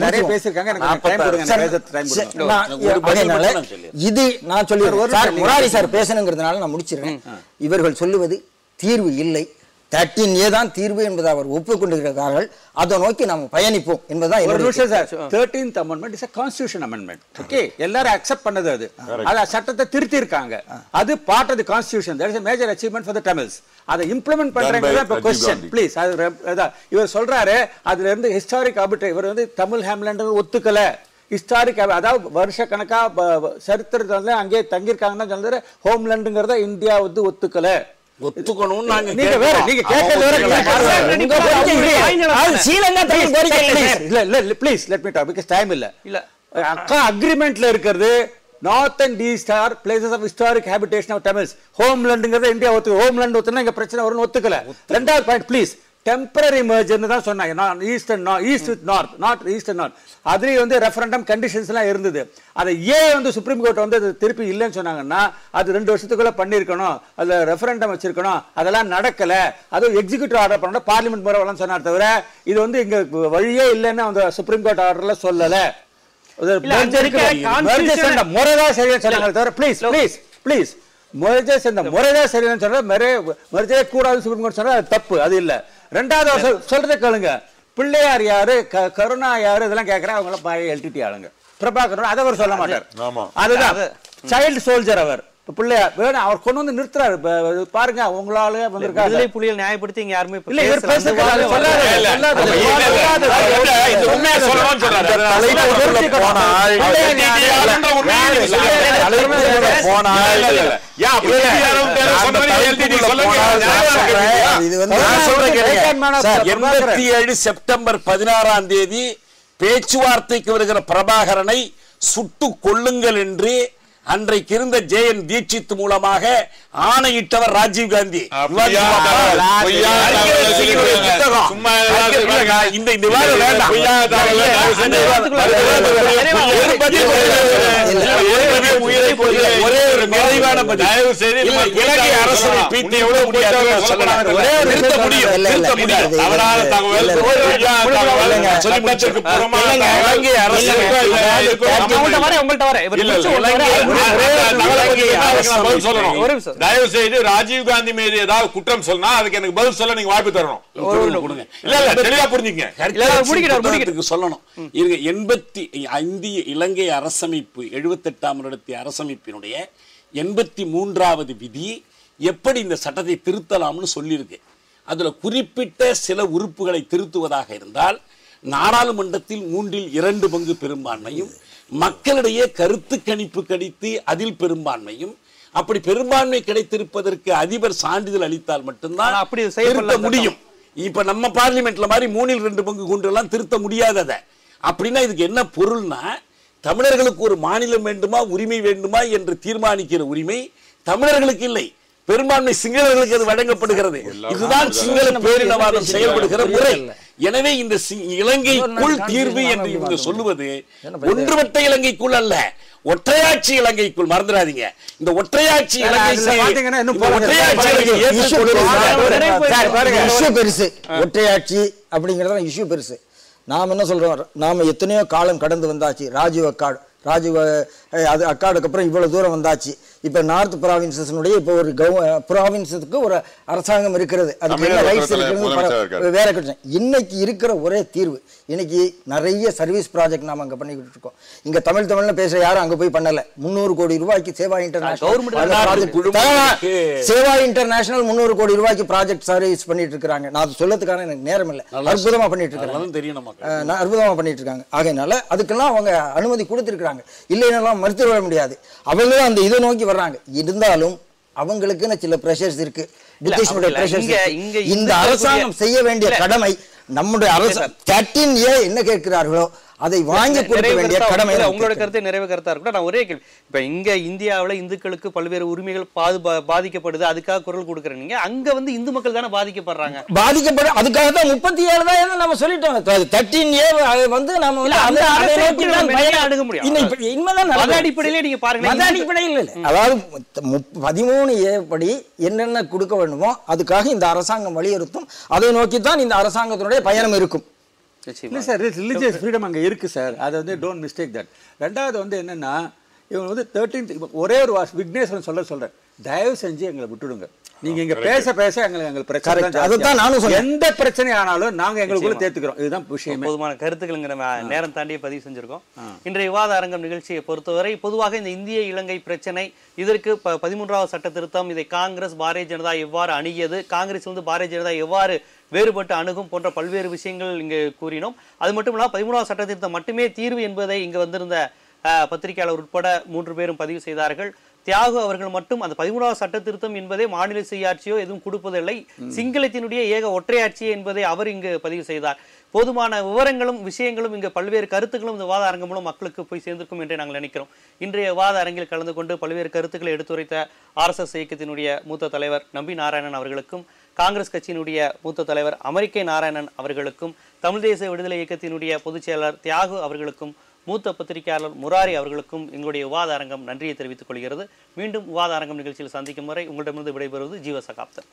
[SPEAKER 2] நிறைய பேசிருக்காங்க. எனக்கு டைம் கொடுங்க, டைம் கொடுங்க.
[SPEAKER 4] இது நான் சொல்லிடுறேன் சார். முராரி சார் பேசணுங்கிறதுனால நான் முடிச்சிடுறேன். இவர்கள் சொல்லுவது தீர்வு இல்லை, 13A தான் தீர்வு என்பதை அவர் ஒப்புக்கொண்டிருக்கிறார்கள். அதை நோக்கி நாம் பயணிப்போம் என்பதுதான்
[SPEAKER 2] ஒரு நிமிஷம் sir. 13th amendment is a constitution amendment. Okay, எல்லாரும் அக்செப்ட் பண்ணது. அது சட்டத்தை திருத்தி இருக்காங்க. அது part of the constitution. That is a major achievement for the Tamils. அதை இம்ப்ளிமெண்ட் பண்றதுக்கு இப்ப क्वेश्चन ப்ளீஸ். அது இவர் சொல்றாரு அதுல இருந்து ஹிஸ்டாரிக் ஆர்பிட்ரரி. இவர் வந்து தமிழ் ஹேம்லேண்ட் ஒத்துக்கல. ஹிஸ்டாரிக் அதாவது வருஷ கணக்கா சரித்திரத்துல அங்கே தங்கியிருக்காங்கன்னா சொல்றாரு. ஹோம்லேண்டுங்கிறத இந்தியா வந்து ஒத்துக்கல.
[SPEAKER 5] ஒத்துக்கணும். நாங்க
[SPEAKER 2] நீங்க வேற நீங்க கேட்கறது வேற. Please let me talk because time இல்ல. அக்கா அக்ரிமெண்ட்ல இருக்கிறது north and east are places of historic habitation of Tamils. ஹோம்லேண்டுங்கிறத இந்தியா ஒத்து ஹோம்லேண்ட் ஒத்துனா இங்க பிரச்சனை வரும்னு ஒத்துக்கல. ரெண்டாவது பாயிண்ட் ப்ளீஸ், டெம்பரரி மெர்ஜர்னு தான் சொன்னாங்க. East with north, east and north. அதுலேயும் வந்து ரெஃபரண்டம் கண்டிஷன்ஸ் எல்லாம் இருந்தது. அதை வந்து சுப்ரீம் கோர்ட் வந்து திருப்பி இல்லைன்னு சொன்னாங்கன்னா அது 2 வருஷத்துக்குள்ள பண்ணிருக்கணும், அதுல ரெஃபரண்டம் வச்சிருக்கணும். அதெல்லாம் நடக்கல. அதுவும் எக்ஸிக்யூட்டிவ் ஆர்டர் பண்ணணும், பார்லிமெண்ட் முறை வரலாம் சொன்னார். தவிர இது வந்து இங்க வழியே இல்லைன்னு அந்த சுப்ரீம் கோர்ட் ஆர்டர்ல சொல்லல. முறைதான் சரியா சொன்னாங்க. தவிர ப்ளீஸ் மர்ஜர்ஸ் இந்த முறைதான் சரியானு சொல்ற மர்ஜரே கூடாது சுப்ரீம் கோர்ட் சொன்னா அது தப்பு. அது இல்ல. ரெண்டாவது சொல்றதை கேளுங்க. பிள்ளையார் யாரு, கருணா யாரு, இதெல்லாம் கேட்கறேன். அவங்க எல்லாம் எல்டிடி ஆளுங்க. பிரபாகரன் அதை அவர் சொல்ல மாட்டார். அதுதான் சைல்டு சோல்ஜர். அவர் பிள்ளையார் வேணும் அவர் கொண்டு வந்து நிறுத்துறாரு. பாருங்க உங்களால வந்திருக்காரு.
[SPEAKER 1] புலிகள் நியாயப்படுத்தி இங்க யாருமே
[SPEAKER 2] இல்ல. இவர் பேசுறாரு.
[SPEAKER 5] செப்டம்பர் 16ஆம் தேதி பேச்சுவார்த்தைக்கு வருகிற பிரபாகரனை சுட்டுக் கொள்ளுங்கள் என்று அன்றைக்கு இருந்த ஜேஎன் தீட்சித் மூலமாக ஆணையிட்டவர் ராஜீவ் காந்தி.
[SPEAKER 3] தயவு செய்து ராஜீவ் காந்தி மீது ஏதாவது குற்றம் சொன்னா அதுக்கு எனக்கு பதில் சொல்ல நீங்க வாய்ப்பு தரணும். தெளிவா புரிஞ்சுங்க.
[SPEAKER 5] சொல்லணும். 85 இலங்கை அரசமைப்பு 78ஆம் வருடத்திய அரசமைப்பினுடைய 83வது விதி எப்படி இந்த சட்டத்தை திருத்தலாம்னு சொல்லியிருக்கு. அதுல குறிப்பிட்ட சில உறுப்புகளை திருத்துவதாக இருந்தால் நாடாளுமன்றத்தில் 3/2 பங்கு பெரும்பான்மையும் மக்களிடையே கருத்து கணிப்பு கணித்து அதில் பெரும்பான்மையும், அப்படி பெரும்பான்மை கிடைத்திருப்பதற்கு அதிபர் சான்றிதழ் அளித்தால் மட்டும்தான் அப்படி திருத்த முடியும். இப்ப நம்ம பார்லிமெண்ட்ல மாதிரி 3/2 பங்கு கொண்டு எல்லாம் திருத்த முடியாதத. அப்படின்னா இதுக்கு என்ன பொருள்னா, தமிழர்களுக்கு ஒரு மாநிலம் வேண்டுமா உரிமை வேண்டுமா என்று தீர்மானிக்கிற உரிமை தமிழர்களுக்கு இல்லை, பெரும்பான்மை சிங்களர்களுக்கு அது வழங்கப்படுகிறது. இதுதான் சிங்கள பேரினவாதம் செயல்படுகிற முறை. எனவே இந்த இலங்கைக்குள் தீர்வு என்று இவங்க சொல்லுவது ஒன்றுபட்ட இலங்கைக்குள் அல்ல, ஒற்றையாட்சி இலங்கைக்குள். மறந்துடாதீங்க, இந்த ஒற்றையாட்சி
[SPEAKER 4] பெருசு. ஒற்றையாட்சி அப்படிங்கறத இஷ்யூ பெருசு. நாம் என்ன சொல்றோம், நாம எத்தனையோ காலம் கடந்து வந்தாச்சு. ராஜீவ் அக்காடுக்கு அப்புறம் இவ்வளவு தூரம் வந்தாச்சு. இப்ப நார்த் ப்ராவின்சஸ்னுடைய இப்போ ஒரு ப்ராவின்ஸுக்கு ஒரு அரசாங்கம் இருக்கிறது, அதுக்கு என்ன ரைட்ஸ் இருக்கிறது வேற கட்சி. இன்னைக்கு இருக்கிற ஒரே தீர்வு, இன்னைக்கு நிறைய சர்வீஸ் ப்ராஜெக்ட் நாம அங்க பண்ணிக்கிட்டு இருக்கோம். இங்க தமிழ்ல பேச யாரும் அங்க போய் பண்ணல. 300 கோடி ரூபாய்க்கு சேவா இன்டர்நேஷனல் 300 கோடி ரூபாய்க்கு ப்ராஜெக்ட் சர்வீஸ் பண்ணிட்டு இருக்காங்க. நான் சொல்லதுக்கான எனக்கு நேரம் இல்லை. அற்புதமா பண்ணிட்டு இருக்காங்க, அற்புதமா பண்ணிட்டு இருக்காங்க. ஆகையினால அதுக்கெல்லாம் அவங்க அனுமதி கொடுத்திருக்காங்க, இல்லைன்னா மறுத்து விட முடியாது. அவங்களும் அந்த இதை நோக்கி வர்றாங்க. இருந்தாலும் அவங்களுக்குன்னு சில பிரஷர்ஸ் இருக்கு, இந்த அரசாங்கம் செய்ய வேண்டிய கடமை, நம்முடைய அரசு 13A என்ன கேட்கிறார்களோ அதை வாங்கி கொடுக்க வேண்டிய கடமை.
[SPEAKER 1] உங்களோட கருத்தை நிறைவு கருத்தா இருக்கட்டும். நான் ஒரே கேள்வி, இப்ப இங்க இந்தியாவில் இந்துக்களுக்கு பல்வேறு உரிமைகள் பாதிக்கப்படுது, அதுக்காக குரல் கொடுக்குற நீங்க, அங்க வந்து இந்து மக்கள் தானே பாதிக்கப்படுறாங்க.
[SPEAKER 4] அதுக்காக தான் 37 தான் நம்ம சொல்லிட்டோம். 13A வந்து நம்ம
[SPEAKER 1] அணுக முடியும். அடிப்படையிலே நீங்க பாருங்க,
[SPEAKER 4] அடிப்படையில் அதாவது 13A படி என்னென்ன கொடுக்க வேண்டுமோ அதுக்காக இந்த அரசாங்கம் வலியுறுத்தும். அதை நோக்கித்தான் இந்த அரசாங்கத்தினுடைய பயணம் இருக்கும்.
[SPEAKER 2] இல்லை சார், ரிலிஜியஸ் ஃப்ரீடம் அங்கே இருக்குது சார், அதை வந்து டோன்ட் மிஸ்டேக் தட். ரெண்டாவது வந்து என்னென்னா, இவங்க வந்து 13th ஒரே ஒரு விக்னேஸ்வரன் சொல்கிறேன், தயவு செஞ்சு எங்களை விட்டுடுங்க. நீங்க இங்க பேச எங்களுக்கு பிரச்சனை, அதுதான் நானும் சொல்றேன். எந்த பிரச்சனை ஆனாலும் நாங்க எங்களுக்குள்ள தேர்த்துக்கிறோம். இதுதான் விஷயம்.
[SPEAKER 1] பொதுவான கருத்துக்கள் நேரம் தாண்டிய பதிவு செஞ்சிருக்கோம். இன்றைய விவாத அரங்கம் நிகழ்ச்சியை பொறுத்தவரை பொதுவாக இந்த இந்திய இலங்கை பிரச்சனை, இதற்கு 13வது சட்ட திருத்தம், இதை காங்கிரஸ் பாரதிய ஜனதா எவ்வாறு அணுகியது, காங்கிரஸ் வந்து பாரதிய ஜனதா எவ்வாறு வேறுபட்டு அணுகும் போன்ற பல்வேறு விஷயங்கள் இங்கு கூறினோம். அது மட்டும் இல்லாமல் 13வது சட்ட திருத்தம் மட்டுமே தீர்வு என்பதை இங்கு வந்திருந்த பத்திரிகையாளர் உட்பட 3 பேரும் பதிவு செய்தார்கள். தியாகு அவர்கள் மட்டும் அந்த 13வது சட்ட திருத்தம் என்பதே மாநில சுயாட்சியோ எதுவும் கொடுப்பதில்லை, சிங்களத்தினுடைய ஏக ஒற்றையாட்சியே என்பதை அவர் இங்கு பதிவு செய்தார். போதுமான விவரங்களும் விஷயங்களும் இங்கு பல்வேறு கருத்துக்களும் இந்த விவாத அரங்கம் மூலம் மக்களுக்கு போய் சேர்ந்திருக்கும் என்று நாங்கள் நினைக்கிறோம். இன்றைய விவாத அரங்கில் கலந்து கொண்டு பல்வேறு கருத்துக்களை எடுத்துரைத்த RSS இயக்கத்தினுடைய மூத்த தலைவர் நம்பி நாராயணன் அவர்களுக்கும், காங்கிரஸ் கட்சியினுடைய மூத்த தலைவர் அமெரிக்கை நாராயணன் அவர்களுக்கும், தமிழ் தேசிய விடுதலை இயக்கத்தினுடைய பொதுச் செயலாளர் தியாகு அவர்களுக்கும், மூத்த பத்திரிகையாளர் முராரி அவர்களுக்கும் எங்களுடைய விவாத அரங்கம் நன்றியை தெரிவித்துக் கொள்கிறது. மீண்டும் விவாத அரங்கம் நிகழ்ச்சியில் சந்திக்கும் வரை உங்களிடமிருந்து விடைபெறுவது ஜீவசகாப்தன்.